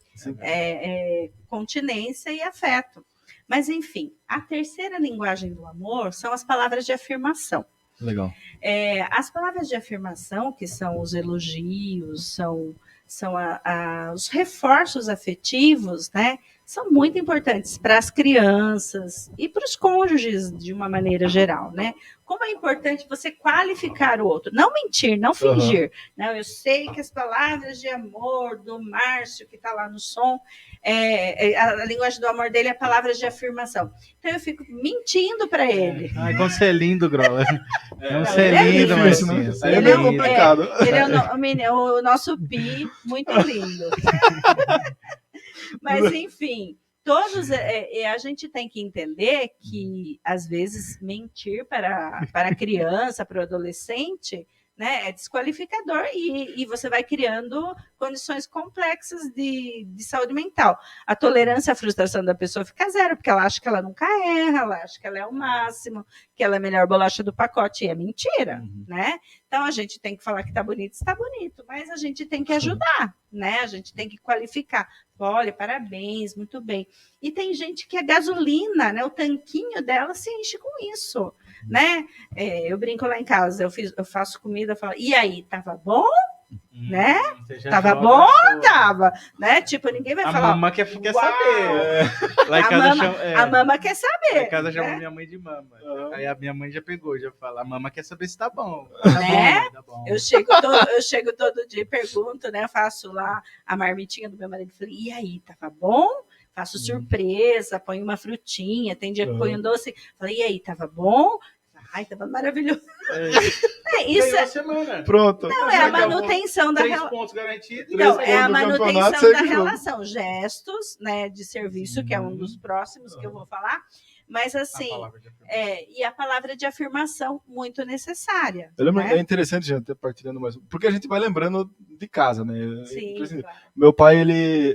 continência e afeto. Mas, enfim, a terceira linguagem do amor são as palavras de afirmação. Legal. As palavras de afirmação, que são os elogios, são os reforços afetivos, né? São muito importantes para as crianças e para os cônjuges, de uma maneira geral, né? Como é importante você qualificar o outro, não mentir, não fingir. Não, eu sei que as palavras de amor do Márcio, que está lá no som, a linguagem do amor dele é palavras de afirmação. Então eu fico mentindo para ele. Ai, como você é lindo, Grola. Você é lindo, mas assim. Ele é complicado. Ele é o nosso Pi, muito lindo. Mas, enfim, a gente tem que entender que, às vezes, mentir para a criança, para o adolescente, né, é desqualificador e você vai criando condições complexas de saúde mental. A tolerância à frustração da pessoa fica zero, porque ela acha que ela nunca erra, ela acha que ela é o máximo, que ela é a melhor bolacha do pacote, e é mentira, né? Então, a gente tem que falar que está bonito, está bonito, mas a gente tem que ajudar, né? A gente tem que qualificar. Olha, parabéns, muito bem. E tem gente que a gasolina, né, o tanquinho dela se enche com isso, né? Eu brinco lá em casa, eu faço comida, eu falo, e aí, tava bom? Né? Tava bom? Tava, né? Tipo, ninguém vai falar. A mama quer saber. Lá em casa a mama quer saber. Lá em casa chama minha mãe de mama. Aí a minha mãe já pegou, já fala, a mama quer saber se tá bom. Tá bom. Eu chego todo dia e pergunto, né? Eu faço lá a marmitinha do meu marido. Falei, e aí, tava bom? Faço surpresa, ponho uma frutinha, tem dia que ponho um doce. Falei, e aí, tava bom? Ai, tava maravilhoso. Isso é semana. Pronto. Não, é a manutenção da relação. 3 pontos garantidos. Não, é a manutenção da relação. Gestos, né, de serviço, que é um dos próximos que eu vou falar. Mas, assim, e a palavra de afirmação muito necessária. Eu lembro, né? É interessante, gente, até partilhando mais, porque a gente vai lembrando de casa, né? Sim, assim, claro. Meu pai,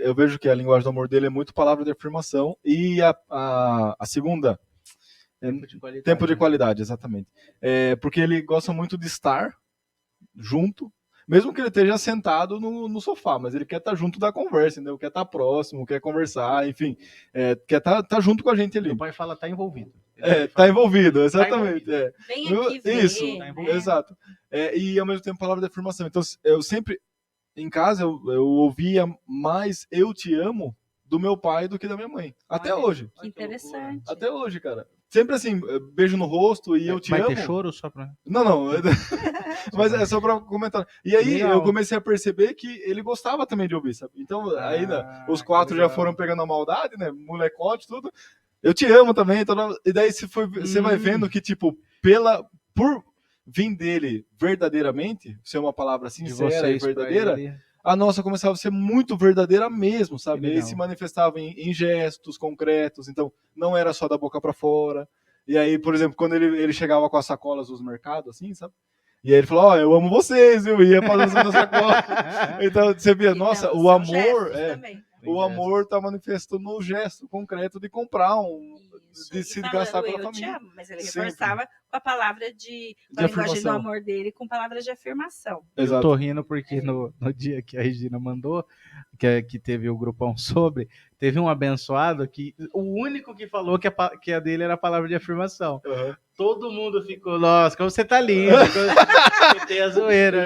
eu vejo que a linguagem do amor dele é muito palavra de afirmação, e a segunda... Tempo de qualidade, exatamente. Porque ele gosta muito de estar junto, mesmo que ele esteja sentado no sofá, mas ele quer estar junto da conversa, entendeu? Quer estar próximo, quer conversar, enfim, quer estar junto com a gente ali. Meu pai fala, tá envolvido. Tá envolvido, exatamente. Vem aqui ver, isso, né? Exato. E ao mesmo tempo palavra de afirmação. Então, eu sempre, em casa, eu ouvia mais eu te amo do meu pai do que da minha mãe. Até hoje. Que interessante. Até hoje, cara. Sempre assim, beijo no rosto e eu te amo. Vai ter choro só pra... Não. Mas é só pra comentar. E aí eu comecei a perceber que ele gostava também de ouvir, sabe? Então, ainda os 4 já foram pegando a maldade, né? Molecote, tudo. Eu te amo também. E daí você vai vendo que, tipo, por vir dele verdadeiramente, ser uma palavra sincera e verdadeira, a nossa começava a ser muito verdadeira mesmo, sabe? E se manifestava em gestos concretos, então não era só da boca para fora. E aí, por exemplo, quando ele chegava com as sacolas dos mercados, assim, sabe? E aí ele falou, eu amo vocês, eu ia passando a sacola. Então você via, nossa, o amor o amor tá manifestando no gesto concreto de comprar de se gastar pela família. Eu te amo, mas ele reforçava com a palavra com a linguagem do amor dele, com palavras de afirmação. Exato. Eu tô rindo porque no dia que a Regina mandou, que teve o grupão sobre, teve um abençoado que o único que falou que a dele era a palavra de afirmação. Todo mundo ficou, nossa, como você tá lindo. Tem a zoeira.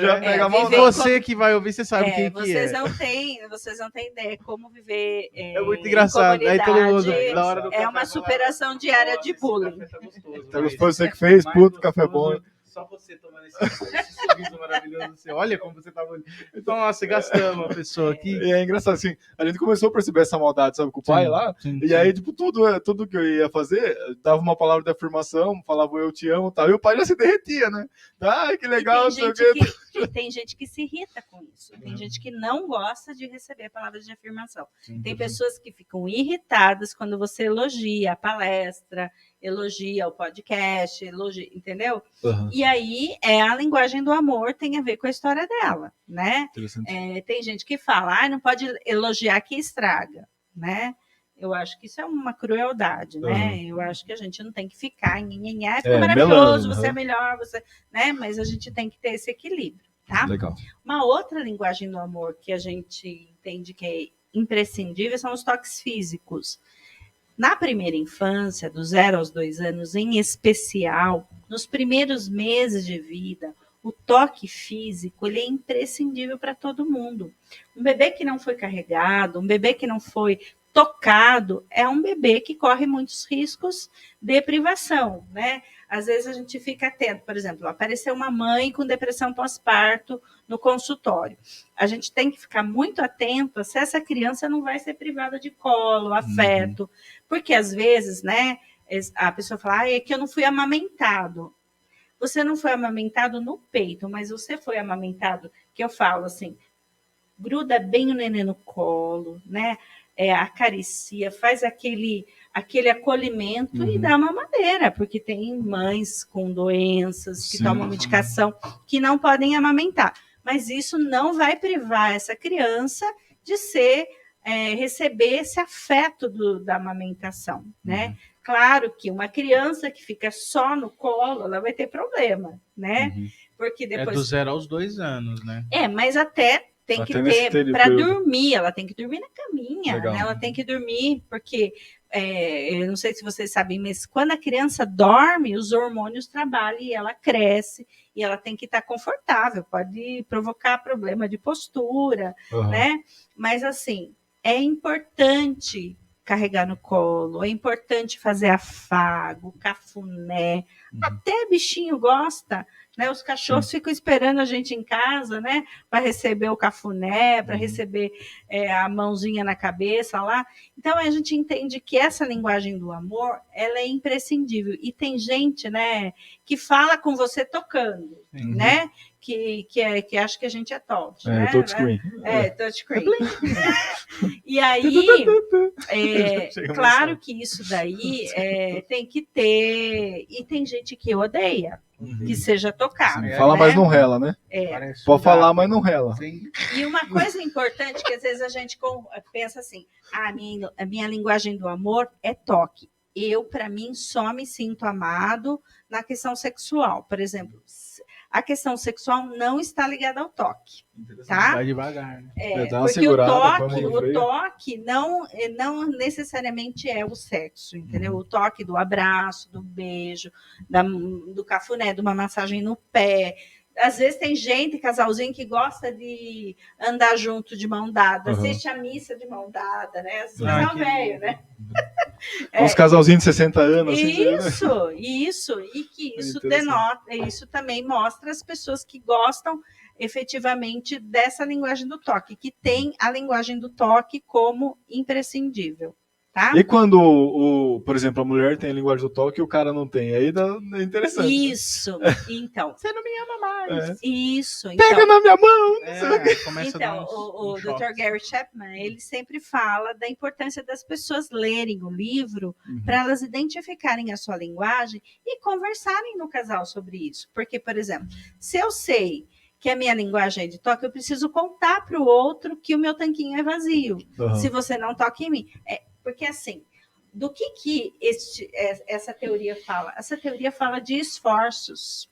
Você que vai ouvir, você sabe quem que é. Vocês não têm ideia como viver é muito engraçado. Aí todo mundo, na hora do uma superação diária de bullying. Então, foi você que fez, puto, café bom. só você tomando esse sorriso maravilhoso. Você olha como você tá bonito. Então, nossa, gastamos uma pessoa aqui. E é engraçado, assim, a gente começou a perceber essa maldade, sabe, com o pai lá, e aí, tipo, tudo que eu ia fazer, dava uma palavra de afirmação, falava eu te amo e tal, e o pai já se derretia, né? Ai, que legal, não sei o quê. Tem gente que se irrita com isso, tem gente que não gosta de receber palavras de afirmação. Tem pessoas que ficam irritadas quando você elogia a palestra, elogia o podcast, elogia, entendeu? E aí, a linguagem do amor tem a ver com a história dela, né? Tem gente que fala, não pode elogiar que estraga, né? Eu acho que isso é uma crueldade, né? Eu acho que a gente não tem que ficar fica maravilhoso, você é melhor, você, né? Mas a gente tem que ter esse equilíbrio, tá? Legal. Uma outra linguagem do amor que a gente entende que é imprescindível são os toques físicos. Na primeira infância, dos 0 aos 2 anos, em especial, nos primeiros meses de vida, o toque físico ele é imprescindível para todo mundo. Um bebê que não foi carregado, um bebê que não foi tocado, é um bebê que corre muitos riscos de privação, né? Às vezes a gente fica atento, por exemplo, apareceu uma mãe com depressão pós-parto no consultório. A gente tem que ficar muito atento se essa criança não vai ser privada de colo, afeto, porque às vezes, né, a pessoa fala, é que eu não fui amamentado. Você não foi amamentado no peito, mas você foi amamentado, que eu falo assim, gruda bem o neném no colo, né? Acaricia, faz aquele acolhimento e dá uma mamadeira, porque tem mães com doenças que tomam medicação que não podem amamentar. Mas isso não vai privar essa criança de receber esse afeto da amamentação, né? Claro que uma criança que fica só no colo, ela vai ter problema, né? Porque depois... do 0 aos 2 anos, né? Mas até tem que ter para dormir, ela tem que dormir na caminha, né? Ela tem que dormir, porque eu não sei se vocês sabem, mas quando a criança dorme, os hormônios trabalham e ela cresce, e ela tem que estar confortável, pode provocar problema de postura, né? Mas assim, é importante carregar no colo, é importante fazer afago, cafuné, até bichinho gosta, né? Os cachorros ficam esperando a gente em casa, né? Para receber o cafuné, para receber a mãozinha na cabeça lá. Então a gente entende que essa linguagem do amor, ela é imprescindível. E tem gente, né, que fala com você tocando, né? Que acha que a gente é touch, né? Touchscreen. Touchscreen. E aí, claro que isso daí tem que ter... E tem gente que odeia que seja tocado. Fala, né? mas não rela, né? Pode falar, mas não rela. E uma coisa importante que às vezes a gente pensa assim, a minha linguagem do amor é toque. Eu, para mim, só me sinto amado na questão sexual. Por exemplo, a questão sexual não está ligada ao toque. Tá? Vai devagar, né? Porque o toque não necessariamente é o sexo, entendeu? O toque do abraço, do beijo, do cafuné, de uma massagem no pé. Às vezes tem gente, casalzinho, que gosta de andar junto de mão dada, assiste a missa de mão dada, né? Casal velho, né? Uns casalzinhos de 60 anos. Isso. E que isso denota, isso também mostra as pessoas que gostam efetivamente dessa linguagem do toque, que tem a linguagem do toque como imprescindível. Tá? E quando, por exemplo, a mulher tem a linguagem do toque e o cara não tem, aí é interessante. Isso, né? Então. Você não me ama mais. Isso. Pega na minha mão. Então, o Dr. Gary Chapman, ele sempre fala da importância das pessoas lerem o livro para elas identificarem a sua linguagem e conversarem no casal sobre isso. Porque, por exemplo, se eu sei que a minha linguagem é de toque, eu preciso contar para o outro que o meu tanquinho é vazio. Se você não toca em mim. Porque, assim, do que essa teoria fala? Essa teoria fala de esforços,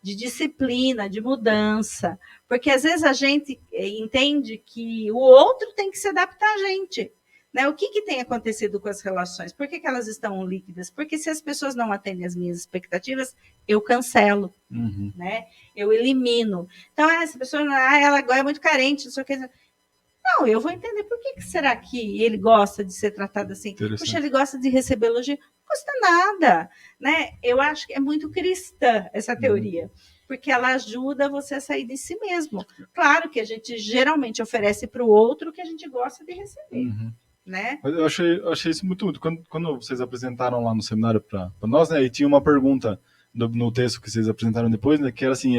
de disciplina, de mudança. Porque, às vezes, a gente entende que o outro tem que se adaptar a gente. Né? O que tem acontecido com as relações? Por que elas estão líquidas? Porque se as pessoas não atendem às minhas expectativas, eu cancelo, né? Eu elimino. Então, essa pessoa, ela agora é muito carente, não sei o que... Não, eu vou entender por que será que ele gosta de ser tratado assim. Puxa, ele gosta de receber elogio. Não custa nada, né? Eu acho que é muito cristã essa teoria, porque ela ajuda você a sair de si mesmo. Claro que a gente geralmente oferece para o outro o que a gente gosta de receber, né? Eu achei isso muito útil. Quando vocês apresentaram lá no seminário para nós, né, e tinha uma pergunta no texto que vocês apresentaram depois, né, que era assim,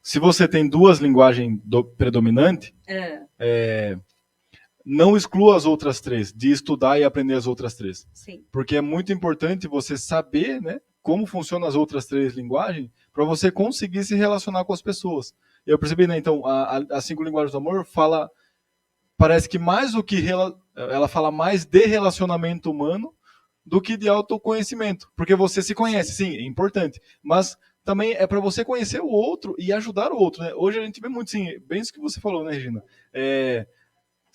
se você tem duas linguagens predominantes, não exclua as outras três, de estudar e aprender as outras três. Sim. Porque é muito importante você saber, né, como funcionam as outras três linguagens para você conseguir se relacionar com as pessoas. Eu percebi, né, então, as 5 linguagens do amor parece que mais do que ela fala mais de relacionamento humano do que de autoconhecimento, porque você se conhece, sim, é importante, mas também é para você conhecer o outro e ajudar o outro, né? Hoje a gente vê muito, sim, bem isso que você falou, né, Regina?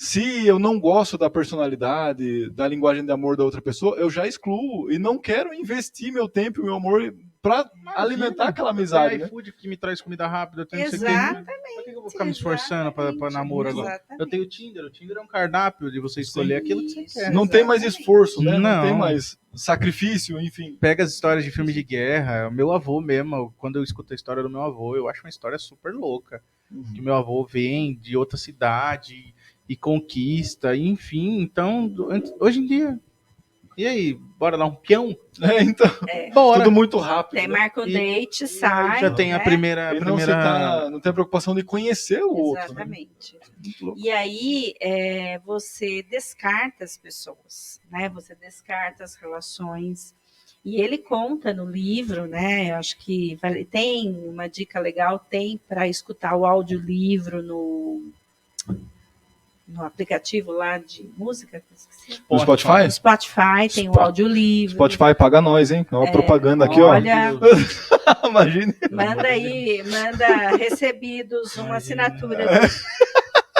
Se eu não gosto da personalidade, da linguagem de amor da outra pessoa, eu já excluo e não quero investir meu tempo e meu amor para alimentar aquela amizade. Tem iFood que me traz comida rápida, eu tenho Exatamente. Por que eu vou ficar me esforçando para namoro agora? Eu tenho o Tinder é um cardápio de você escolher aquilo que você quer. Não tem mais esforço, né? Não tem mais sacrifício, enfim. Pega as histórias de filmes de guerra, meu avô mesmo, quando eu escuto a história do meu avô, eu acho uma história super louca. Que meu avô vem de outra cidade e conquista, enfim, então, hoje em dia, e aí, bora dar um peão? Então, bora. Tudo muito rápido. Tem marca o date, sai. Já tem a primeira... Não tem a preocupação de conhecer o outro. Exatamente. Né? E aí, você descarta as pessoas, né? Você descarta as relações. E ele conta no livro, né? Eu acho que tem uma dica legal, tem para escutar o audiolivro no aplicativo lá de música. No Spotify? No Spotify tem o audiolivro. Spotify paga nós, hein? Uma propaganda aqui, ó. Imagine. Manda recebidos, uma assinatura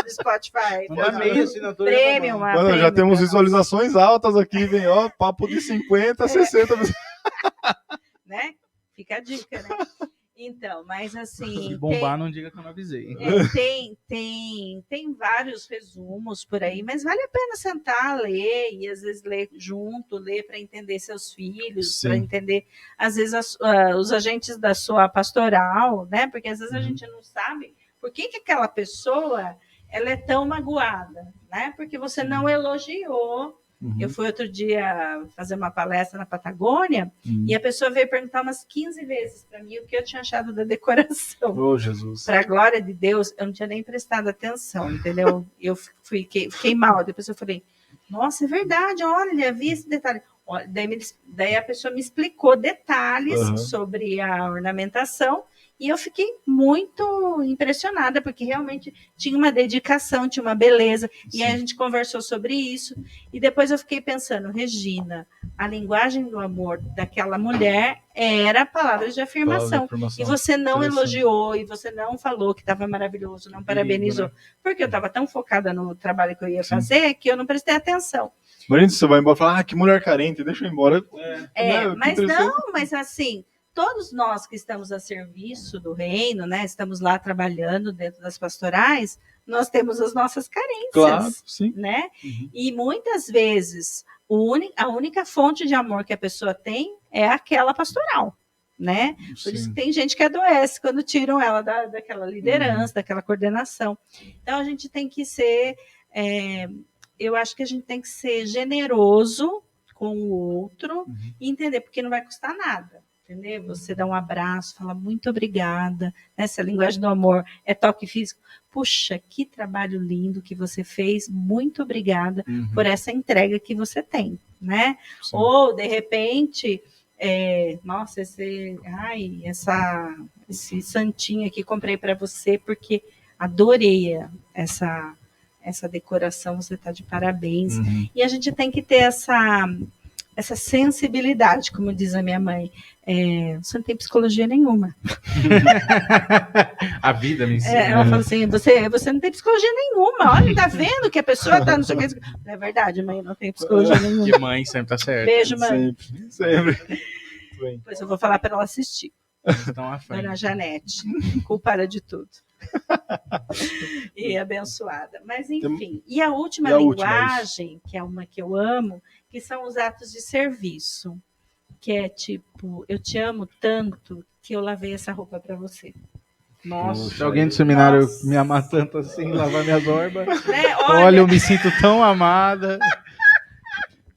do Spotify. Uma meia assinatura. Prêmio, já temos visualizações altas aqui, vem, ó, papo de 50, 60. Né? Fica a dica, né? Então, mas assim... Se bombar, não diga que eu não avisei. Tem vários resumos por aí, mas vale a pena sentar, ler, e às vezes ler junto, ler para entender seus filhos, para entender, às vezes, os agentes da sua pastoral, né? Porque às vezes a gente não sabe por que aquela pessoa ela é tão magoada, né? Porque você não elogiou. Eu fui outro dia fazer uma palestra na Patagônia e a pessoa veio perguntar umas 15 vezes para mim o que eu tinha achado da decoração. Oh, Jesus. Para a glória de Deus, eu não tinha nem prestado atenção, entendeu? Eu fiquei mal. Depois eu falei, nossa, é verdade, olha, vi esse detalhe. Daí a pessoa me explicou detalhes sobre a ornamentação e eu fiquei muito impressionada, porque realmente tinha uma dedicação, tinha uma beleza. Sim. E aí a gente conversou sobre isso. E depois eu fiquei pensando, Regina, a linguagem do amor daquela mulher era palavras de afirmação. E você não elogiou, e você não falou que estava maravilhoso, não parabenizou. Né? Porque eu estava tão focada no trabalho que eu ia fazer que eu não prestei atenção. Mas você vai embora e fala, que mulher carente, deixa eu ir embora. Mas assim... Todos nós que estamos a serviço do reino, né, estamos lá trabalhando dentro das pastorais, nós temos as nossas carências, claro, sim. Né? E muitas vezes a única fonte de amor que a pessoa tem é aquela pastoral, né? Por isso que tem gente que adoece quando tiram ela daquela liderança, daquela coordenação. Então a gente tem que ser, eu acho que a gente tem que ser generoso com o outro e entender, porque não vai custar nada. Entendeu? Você dá um abraço, fala muito obrigada. Essa linguagem do amor é toque físico. Puxa, que trabalho lindo que você fez. Muito obrigada por essa entrega que você tem, né? Sim. Ou, de repente, nossa, esse santinho aqui comprei para você porque adorei essa decoração, você está de parabéns. E a gente tem que ter essa sensibilidade, como diz a minha mãe. Você não tem psicologia nenhuma. A vida me ensina. Ela fala assim, você não tem psicologia nenhuma. Olha, tá vendo que a pessoa tá não sei o que. É verdade, mãe, não tem psicologia nenhuma. Que mãe sempre tá certa. Beijo, mãe. Sempre. Depois eu vou falar para ela assistir. Então, Dona Janete, culpada de tudo. fiquei abençoada. Mas, enfim. E a última E a linguagem, que é uma que eu amo, que são os atos de serviço. Que é tipo, eu te amo tanto que eu lavei essa roupa para você. Nossa, Puxa, se alguém do seminário nossa. me amar tanto assim, lavar minhas orbas. Né? Olha, eu me sinto tão amada.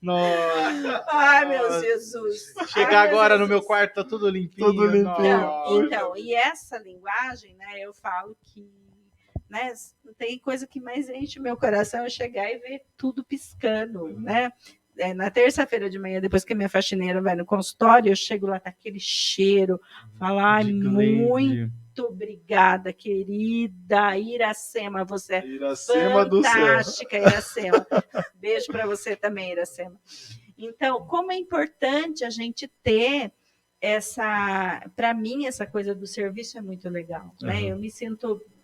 Nossa. Ai, meu Jesus. Chegar Ai, agora no Jesus. meu quarto, tá tudo limpinho. Tudo limpinho. Nossa. Então, e essa linguagem, né, eu falo que, né, não tem coisa que mais enche meu coração é chegar e ver tudo piscando, né? Na terça-feira de manhã, depois que a minha faxineira vai no consultório, eu chego lá, tá aquele cheiro, falar, ai, De muito Gleide. obrigada, querida Iracema, você é Iracema do céu. fantástica, Iracema. Beijo para você também, Iracema. Então, como é importante a gente ter para mim, essa coisa do serviço é muito legal, né?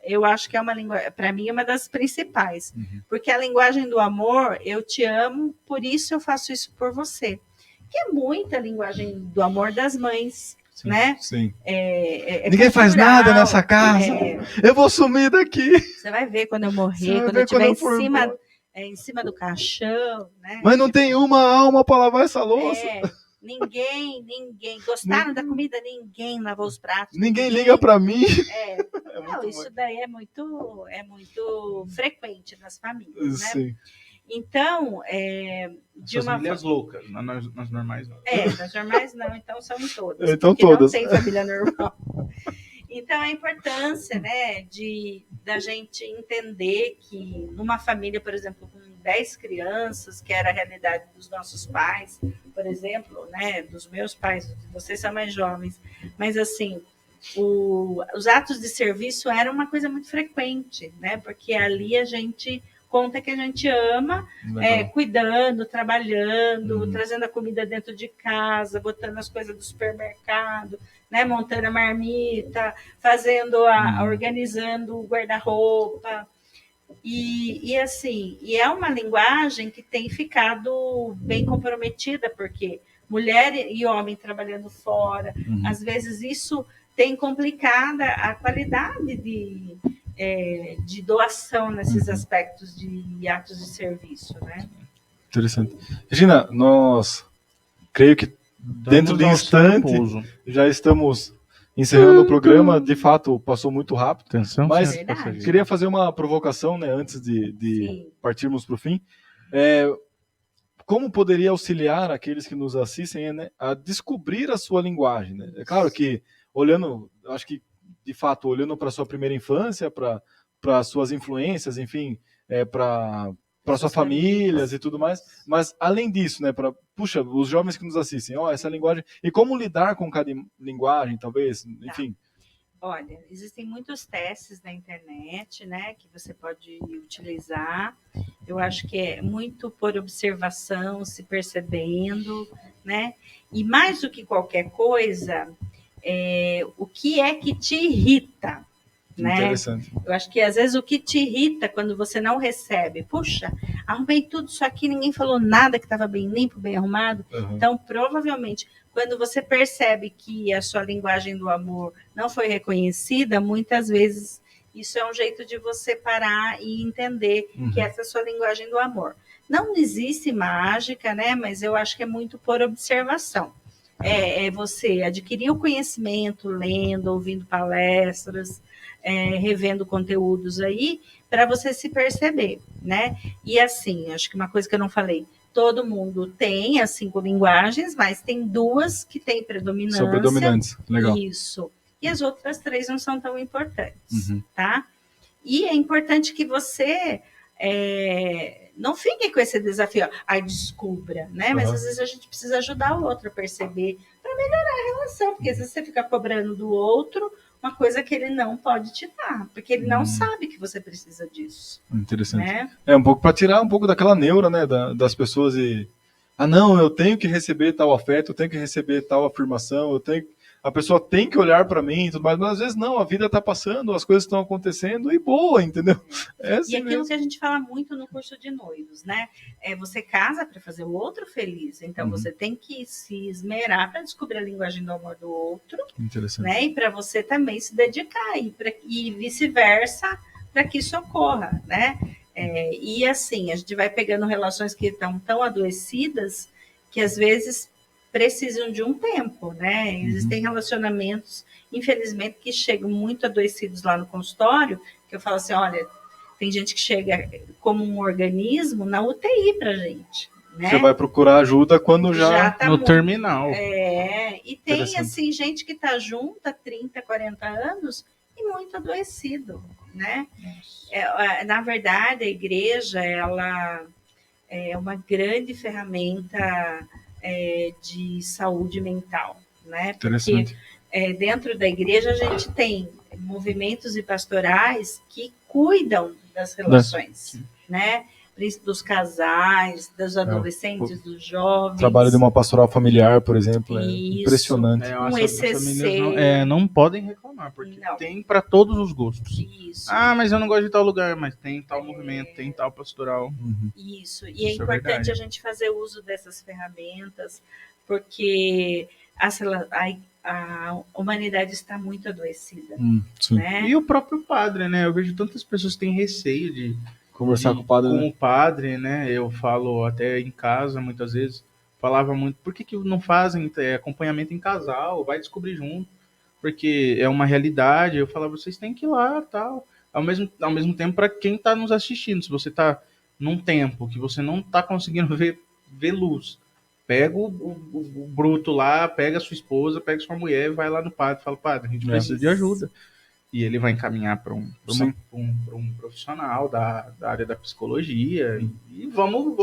Eu acho que é uma linguagem, para mim, é uma das principais, porque a linguagem do amor, eu te amo, por isso eu faço isso por você. Que é muita linguagem do amor das mães, Sim, né? Sim. É Ninguém faz cultural, nada nessa casa. Eu vou sumir daqui. Você vai ver quando eu morrer, Você vai quando ver eu estiver for embora. em cima do caixão, né? Mas não tem uma alma para lavar essa louça. Ninguém. Gostaram da comida? Ninguém lavou os pratos. Ninguém liga para mim. Não, isso daí é muito frequente nas famílias, né? Sim. As Então, famílias loucas, nas normais não. nas normais não, então são em todas. Então porque todas. não tem família normal. Então, a importância, né, da gente entender que numa família, por exemplo, com 10 crianças, que era a realidade dos nossos pais, por exemplo, né, dos meus pais, vocês são mais jovens, mas assim, os atos de serviço eram uma coisa muito frequente, né, porque ali a gente conta que a gente ama, cuidando, trabalhando, trazendo a comida dentro de casa, botando as coisas do supermercado, né, montando a marmita, organizando o guarda-roupa. E assim, é uma linguagem que tem ficado bem comprometida, porque mulher e homem trabalhando fora, às vezes isso tem complicado a qualidade de doação nesses aspectos de atos de serviço, né? Interessante. Regina, nós creio que dentro de instante já estamos encerrando o programa. De fato, passou muito rápido. Atenção, mas verdade. queria fazer uma provocação, né, antes de partirmos para o fim. Como poderia auxiliar aqueles que nos assistem, né, a descobrir a sua linguagem? Né? É claro que, acho que, de fato, olhando para a sua primeira infância, para suas influências, enfim, para suas famílias e tudo mais, mas além disso, né, puxa, os jovens que nos assistem, essa linguagem, e como lidar com cada linguagem, talvez, enfim. Olha, existem muitos testes na internet, né, que você pode utilizar. Eu acho que é muito por observação, se percebendo, né? E mais do que qualquer coisa, o que é que te irrita, né? Interessante. Eu acho que às vezes o que te irrita quando você não recebe, puxa, arrumei tudo isso aqui, ninguém falou nada que estava bem limpo, bem arrumado. Então, provavelmente, quando você percebe que a sua linguagem do amor não foi reconhecida, muitas vezes isso é um jeito de você parar e entender que essa é a sua linguagem do amor. Não existe mágica, né? Mas eu acho que é muito por observação. É você adquirir o conhecimento, lendo, ouvindo palestras, revendo conteúdos aí, para você se perceber, né? E assim, acho que uma coisa que eu não falei, todo mundo tem as 5 linguagens, mas tem 2 que têm predominância. São predominantes, legal. Isso. E as outras 3 não são tão importantes, tá? E é importante que você não fique com esse desafio, descubra, né? Mas às vezes a gente precisa ajudar o outro a perceber, para melhorar a relação, porque às vezes você fica cobrando do outro uma coisa que ele não pode te dar, porque ele não sabe que você precisa disso. Interessante. Né? Um pouco para tirar um pouco daquela neura, né, das pessoas não, eu tenho que receber tal afeto, eu tenho que receber tal afirmação, a pessoa tem que olhar para mim e tudo mais, mas às vezes não, a vida está passando, as coisas estão acontecendo e boa, entendeu? Assim e aquilo mesmo. que a gente fala muito no curso de noivos, né? Você casa para fazer o outro feliz, então você tem que se esmerar para descobrir a linguagem do amor do outro. Interessante. Né? E para você também se dedicar, e vice-versa para que isso ocorra, né? E assim, a gente vai pegando relações que estão tão adoecidas que às vezes precisam de um tempo, né? Existem relacionamentos, infelizmente, que chegam muito adoecidos lá no consultório, que eu falo assim, olha, tem gente que chega como um organismo na UTI pra gente, né? Você vai procurar ajuda quando já tá no terminal. E tem, assim, gente que tá junto há 30, 40 anos e muito adoecido, né? Na verdade, a igreja, ela é uma grande ferramenta de saúde mental, né? Porque dentro da igreja a gente tem movimentos e pastorais que cuidam das relações, né? Dos casais, dos adolescentes, dos jovens. Trabalho de uma pastoral familiar, por exemplo, Isso. Impressionante. ECC. Não podem reclamar, porque tem para todos os gostos. Isso. Mas eu não gosto de tal lugar, mas tem tal movimento, tem tal pastoral. Isso. E é importante a gente fazer uso dessas ferramentas, porque a humanidade está muito adoecida. Né? E o próprio padre, né? Eu vejo tantas pessoas que têm receio de conversar com o padre. Com o padre, né? Eu falo até em casa, muitas vezes, falava muito, por que não fazem acompanhamento em casal? Vai descobrir junto. Porque é uma realidade. Eu falava, vocês têm que ir lá, tal. Ao mesmo tempo, para quem está nos assistindo, se você está num tempo que você não está conseguindo ver luz, pega o bruto lá, pega a sua esposa, pega a sua mulher e vai lá no padre. Fala, padre, a gente precisa de ajuda. E ele vai encaminhar para um profissional da área da psicologia e vamos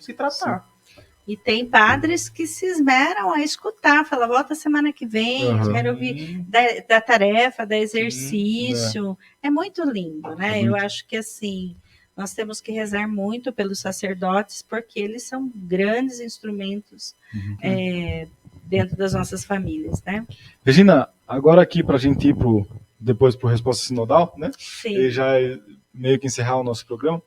se tratar. Sim. E tem padres que se esmeram a escutar, fala, volta semana que vem, eu quero ouvir da tarefa, da exercício. É muito lindo, né? Eu acho que assim, nós temos que rezar muito pelos sacerdotes, porque eles são grandes instrumentos dentro das nossas famílias, né? Regina, agora aqui para a gente ir depois para a resposta sinodal, né? Sim. E já meio que encerrar o nosso programa.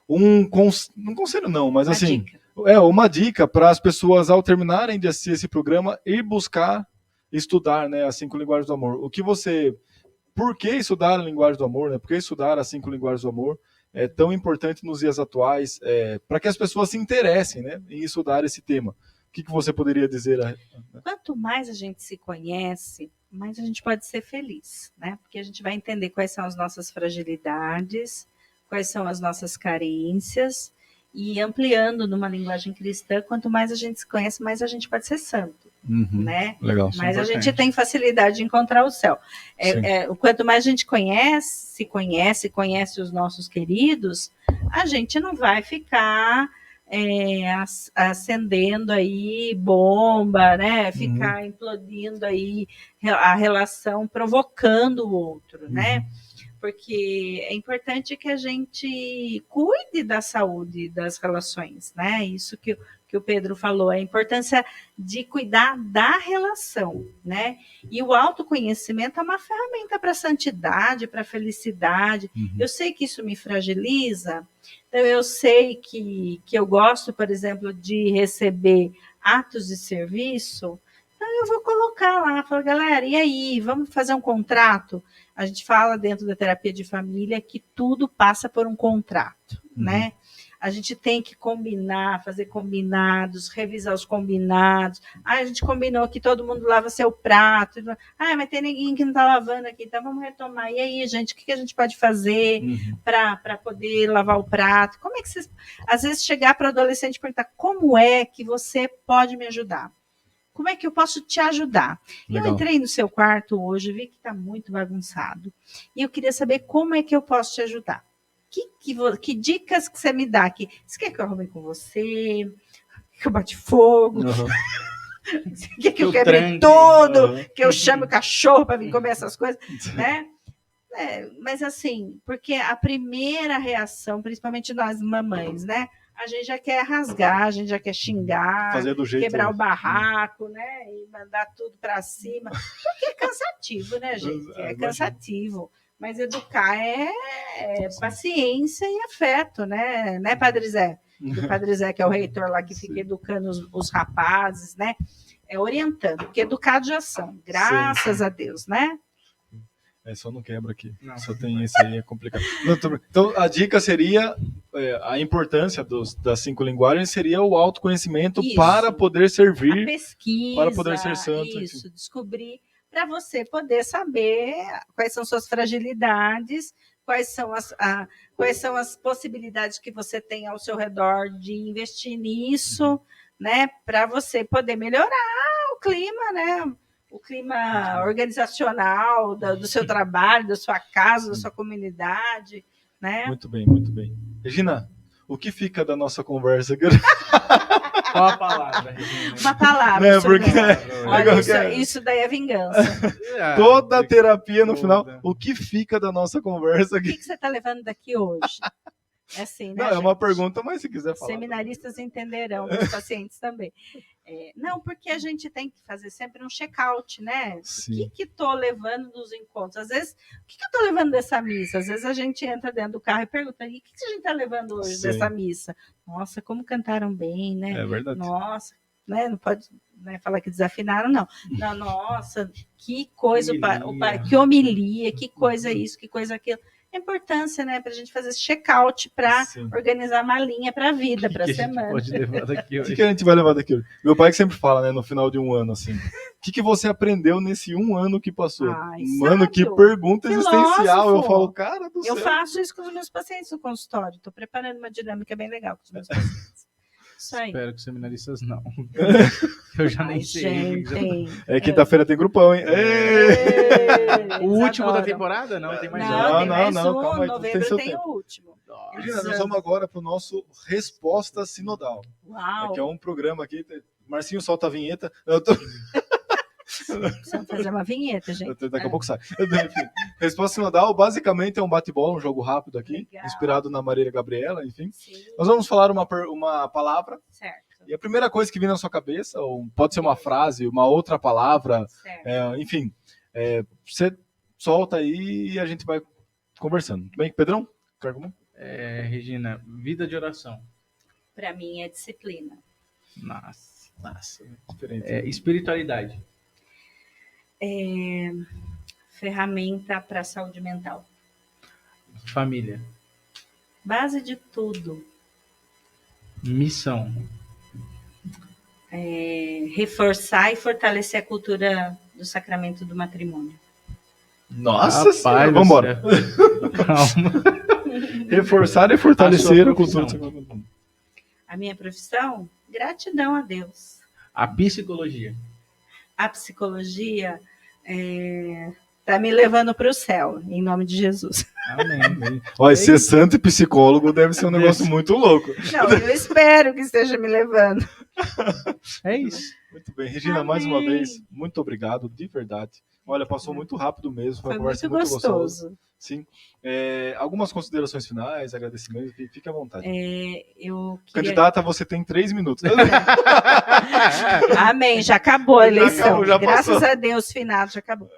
Um conselho não, mas assim, uma dica para as pessoas, ao terminarem de assistir esse programa, ir buscar estudar, né, as 5 linguagens do amor. Por que estudar a linguagem do amor, né? Por que estudar as 5 linguagens do amor é tão importante nos dias atuais, para que as pessoas se interessem, né, em estudar esse tema? O que você poderia dizer? Quanto mais a gente se conhece, mais a gente pode ser feliz, né? Porque a gente vai entender quais são as nossas fragilidades, quais são as nossas carências, e ampliando numa linguagem cristã, quanto mais a gente se conhece, mais a gente pode ser santo, né? Legal. Mas a gente tem facilidade de encontrar o céu. Quanto mais a gente conhece os nossos queridos, a gente não vai ficar acendendo aí bomba, né? Ficar implodindo aí a relação, provocando o outro, né? Porque é importante que a gente cuide da saúde das relações, né? Isso que o Pedro falou, a importância de cuidar da relação, né? E o autoconhecimento é uma ferramenta para a santidade, para a felicidade. Eu sei que isso me fragiliza, então eu sei que eu gosto, por exemplo, de receber atos de serviço, então eu vou colocar lá, falar, galera, e aí, vamos fazer um contrato? A gente fala dentro da terapia de família que tudo passa por um contrato, né? A gente tem que combinar, fazer combinados, revisar os combinados. A gente combinou que todo mundo lava seu prato. Mas tem ninguém que não está lavando aqui, então vamos retomar. E aí, gente, o que a gente pode fazer para poder lavar o prato? Como é que vocês... Às vezes, chegar para o adolescente e perguntar, como é que você pode me ajudar? Como é que eu posso te ajudar? Legal. Eu entrei no seu quarto hoje, vi que está muito bagunçado. E eu queria saber como é que eu posso te ajudar. Que dicas que você me dá aqui? Você quer que eu arrume com você? Que eu bate fogo? Você quer que eu quebre tudo? Que eu chame o cachorro para vir comer essas coisas? Né? Mas assim, porque a primeira reação, principalmente nós mamães, né? A gente já quer rasgar, a gente já quer xingar, fazer do jeito, quebrar o barraco, né? E mandar tudo para cima. Porque é cansativo, né, gente? É cansativo. Mas educar é paciência e afeto, né? Né, Padre Zé? O Padre Zé, que é o reitor lá que fica educando os rapazes, né? Orientando, porque educados já são, graças a Deus, né? Só não quebra aqui. Não. Só tem esse aí, é complicado. Então, a dica seria, a importância das 5 linguagens seria o autoconhecimento Isso. para poder A servir, pesquisa, para poder ser santo. isso, descobrir, para você poder saber quais são suas fragilidades, quais são as possibilidades que você tem ao seu redor de investir nisso, né, para você poder melhorar o clima, né, o clima organizacional do seu trabalho, da sua casa, da sua comunidade, né? Muito bem, muito bem. Regina, o que fica da nossa conversa? Qual a palavra, Regina? Uma palavra. Né, porque... Olha, isso daí é vingança. Toda a terapia no final, o que fica da nossa conversa O aqui? que você está levando daqui hoje? É assim, né? Não, é uma pergunta, mas se quiser falar. Seminaristas entenderão, os pacientes também. Não, porque a gente tem que fazer sempre um check-out, né? Sim. O que estou levando dos encontros? Às vezes, o que eu estou levando dessa missa? Às vezes a gente entra dentro do carro e pergunta, e o que a gente está levando hoje Sim. dessa missa? Nossa, como cantaram bem, né? É verdade. Nossa, né? Não pode, né, falar que desafinaram, não. Não. Nossa, que coisa, que homilia, que coisa isso, que coisa aquilo. A importância, né, para a gente fazer esse check-out para organizar uma linha para a vida, para a semana. Pode levar daqui hoje? O que a gente vai levar daqui hoje? Meu pai que sempre fala, né, no final de um ano, assim, o que você aprendeu nesse um ano que passou? Mano, que pergunta existencial. Eu falo, cara do céu. Eu faço isso com os meus pacientes no consultório. Estou preparando uma dinâmica bem legal com os meus pacientes. Isso aí. Espero que os seminaristas não. Eu já nem sei. Quinta-feira tem grupão, hein? O último da temporada? Não, tem mais não, não, calma aí. Novembro tem o último. Regina, nós vamos agora para o nosso Resposta Sinodal. Uau! Que é um programa aqui. Marcinho, solta a vinheta. Precisamos fazer uma vinheta, gente. Daqui a pouco sai. Enfim, Resposta Sinodal basicamente é um bate-bola, um jogo rápido aqui, inspirado na Marília Gabriela, enfim. Sim. Nós vamos falar uma palavra. Certo. E a primeira coisa que vem na sua cabeça, ou pode ser uma frase, uma outra palavra, enfim, você solta aí e a gente vai conversando. Tudo bem, Pedrão? Regina, vida de oração. Para mim é disciplina. Nossa, diferente. Espiritualidade. Ferramenta para a saúde mental. Família. Base de tudo. Missão. Reforçar e fortalecer a cultura do sacramento do matrimônio. Nossa Senhora, vamos embora. Calma. Reforçar e fortalecer a cultura do sacramento. A minha profissão? Gratidão a Deus. A psicologia. A psicologia está me levando para o céu, em nome de Jesus. Amém. Olha, ser santo e psicólogo deve ser um negócio muito louco. Não, eu espero que esteja me levando. É isso. Muito bem. Regina, mais uma vez, muito obrigado, de verdade. Olha, passou muito rápido mesmo, foi uma conversa muito gostosa. Sim. Algumas considerações finais, agradecimentos, fique à vontade. Candidata, você tem 3 minutos. Amém, já acabou a eleição. Já Graças a Deus, finado, já acabou.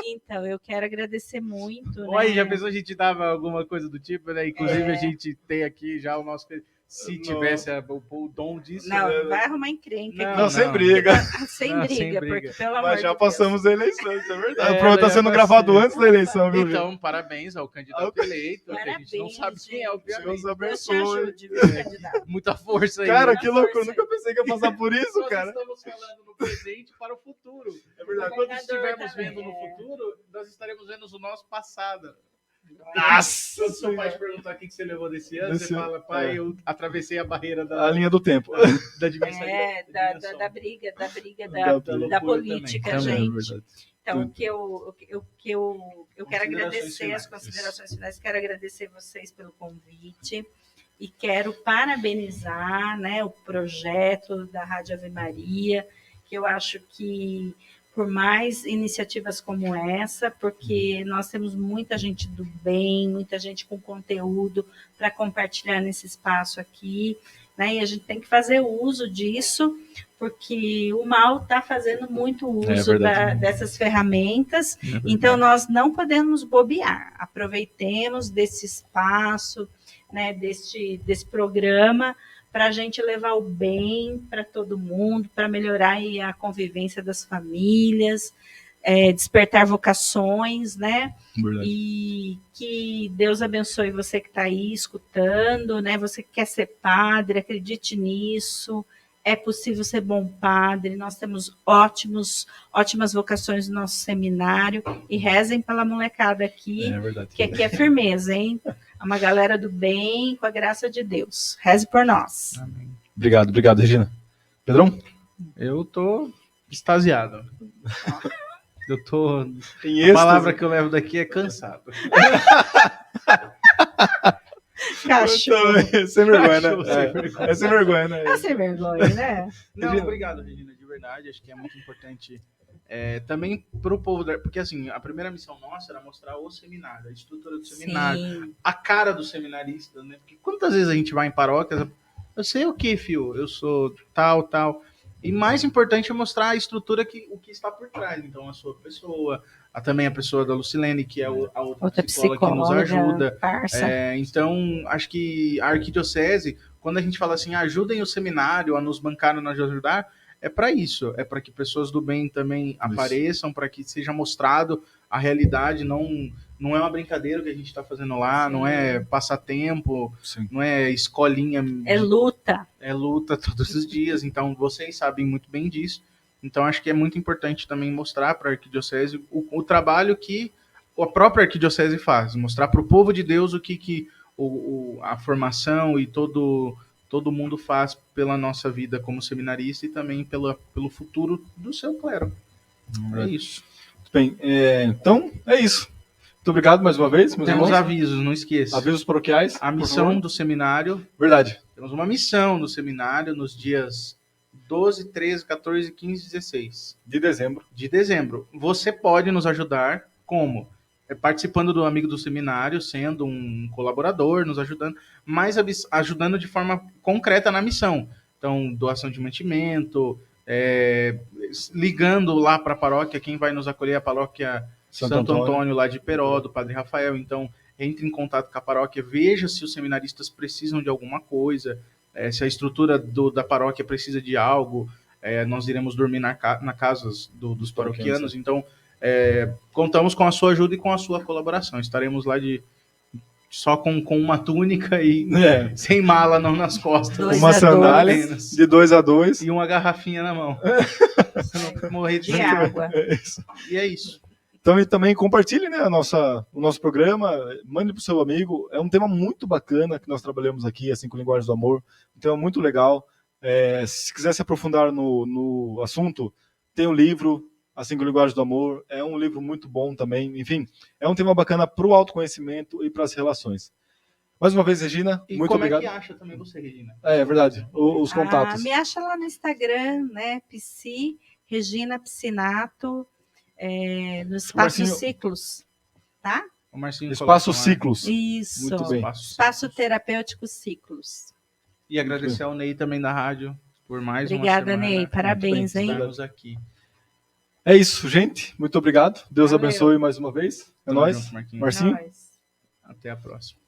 Então, eu quero agradecer muito. Olha, já pensou a gente dava alguma coisa do tipo, né? Inclusive, a gente tem aqui já o nosso... Se tivesse o dom disso... Não, vai arrumar encrenca. Não, sem briga. Sem briga, porque pelo amor de Deus. Mas já passamos a eleição, isso é verdade. O programa está sendo gravado antes da eleição, viu, Então, parabéns ao candidato eleito. Parabéns, a gente não sabe quem é, obviamente. Deus te ajude, viu, candidato? Muita força aí. Cara, que loucura. Eu nunca pensei que ia passar por isso, cara. Nós estamos falando no presente para o futuro. É verdade. Quando estivermos vendo no futuro, nós estaremos vendo o nosso passado. Nossa! Quando seu pai te perguntar o que você levou desse ano, você fala, pai, eu atravessei a barreira a linha do tempo. Da dimensão. Da briga da política, também, gente. Então, o que eu quero agradecer as considerações finais, quero agradecer vocês pelo convite e quero parabenizar, né, o projeto da Rádio Ave Maria, que eu acho que por mais iniciativas como essa, porque nós temos muita gente do bem, muita gente com conteúdo para compartilhar nesse espaço aqui, né? E a gente tem que fazer uso disso, porque o mal está fazendo muito uso dessas ferramentas, então nós não podemos bobear. Aproveitemos desse espaço, né, desse programa, para a gente levar o bem para todo mundo, para melhorar aí a convivência das famílias. despertar vocações, né? Verdade. E que Deus abençoe você que está aí escutando, né? Você que quer ser padre, acredite nisso. É possível ser bom padre. Nós temos ótimas vocações no nosso seminário. E rezem pela molecada aqui, É verdade. que aqui é firmeza, hein? É uma galera do bem, com a graça de Deus. Reze por nós. Amém. Obrigado, Regina. Pedrão? Eu tô extasiado. Eu tô. Em A êxtase. palavra que eu levo daqui é cansado. Cachorro. Sem vergonha, Cachorro sem né? vergonha. É sem vergonha, né? É sem vergonha, né? Não, Regina. obrigado, Regina, de verdade. Acho que é muito importante também para o povo, porque assim, a primeira missão nossa era mostrar o seminário, a estrutura do seminário, Sim. a cara do seminarista, né? Porque quantas vezes a gente vai em paróquias, eu sei o que, fio, eu sou tal. E mais importante é mostrar a estrutura o que está por trás. Então, a sua pessoa, também a pessoa da Lucilene, que é a outra psicóloga que nos ajuda. Parça. Então, acho que a arquidiocese, quando a gente fala assim, ajudem o seminário a nos bancar, a nos ajudar, é para isso. É para que pessoas do bem também apareçam, para que seja mostrado a realidade. Não é uma brincadeira que a gente está fazendo lá, Sim. não é passatempo, Sim. não é escolinha. É luta. É luta todos os dias. Então, vocês sabem muito bem disso. Então, acho que é muito importante também mostrar para a arquidiocese o trabalho que a própria arquidiocese faz. Mostrar para o povo de Deus o que a formação e todo mundo faz pela nossa vida como seminarista e também pelo futuro do seu clero. É isso. Muito bem. Então, é isso. Muito obrigado mais uma vez, meus Temos irmãos. avisos, não esqueça. Avisos paroquiais. A por missão favor. do seminário. Verdade. Temos uma missão do seminário nos dias 12, 13, 14, 15 e 16 De dezembro. de dezembro. Você pode nos ajudar como? Participando do Amigo do Seminário, sendo um colaborador, nos ajudando, mas ajudando de forma concreta na missão. Então, doação de mantimento, ligando lá para a paróquia, quem vai nos acolher é a paróquia Santo Antônio, lá de Peró, do Padre Rafael. Então, entre em contato com a paróquia, veja se os seminaristas precisam de alguma coisa, se a estrutura da paróquia precisa de algo, nós iremos dormir na casa dos paroquianos. Então, contamos com a sua ajuda e com a sua colaboração. Estaremos lá só com uma túnica e sem mala não nas costas. Uma sandália de 2 a 2 e uma garrafinha na mão. Você não morrer de água. E é isso. Então, e também compartilhe, né, o nosso programa, mande para o seu amigo. É um tema muito bacana que nós trabalhamos aqui, as 5 linguagens do amor. Um tema muito legal. Se quiser se aprofundar no assunto, tem um livro, As 5 Linguagens do Amor. É um livro muito bom também. Enfim, é um tema bacana para o autoconhecimento e para as relações. Mais uma vez, Regina, e muito obrigado. E como é que acha também você, Regina? É verdade, os contatos. Me acha lá no Instagram, né, Regina Piscinato. No Espaço Ciclos, tá? O Marcinho Espaço Ciclos. Isso. Muito bem. Espaço Terapêutico Ciclos. E agradecer ao Ney também da rádio por mais Obrigada, uma semana. Ney. Parabéns, hein? Estarmos aqui. É isso, gente. Muito obrigado. Deus Valeu. abençoe mais uma vez. É nóis. Marcinho. Marcinho. Nós. Até a próxima.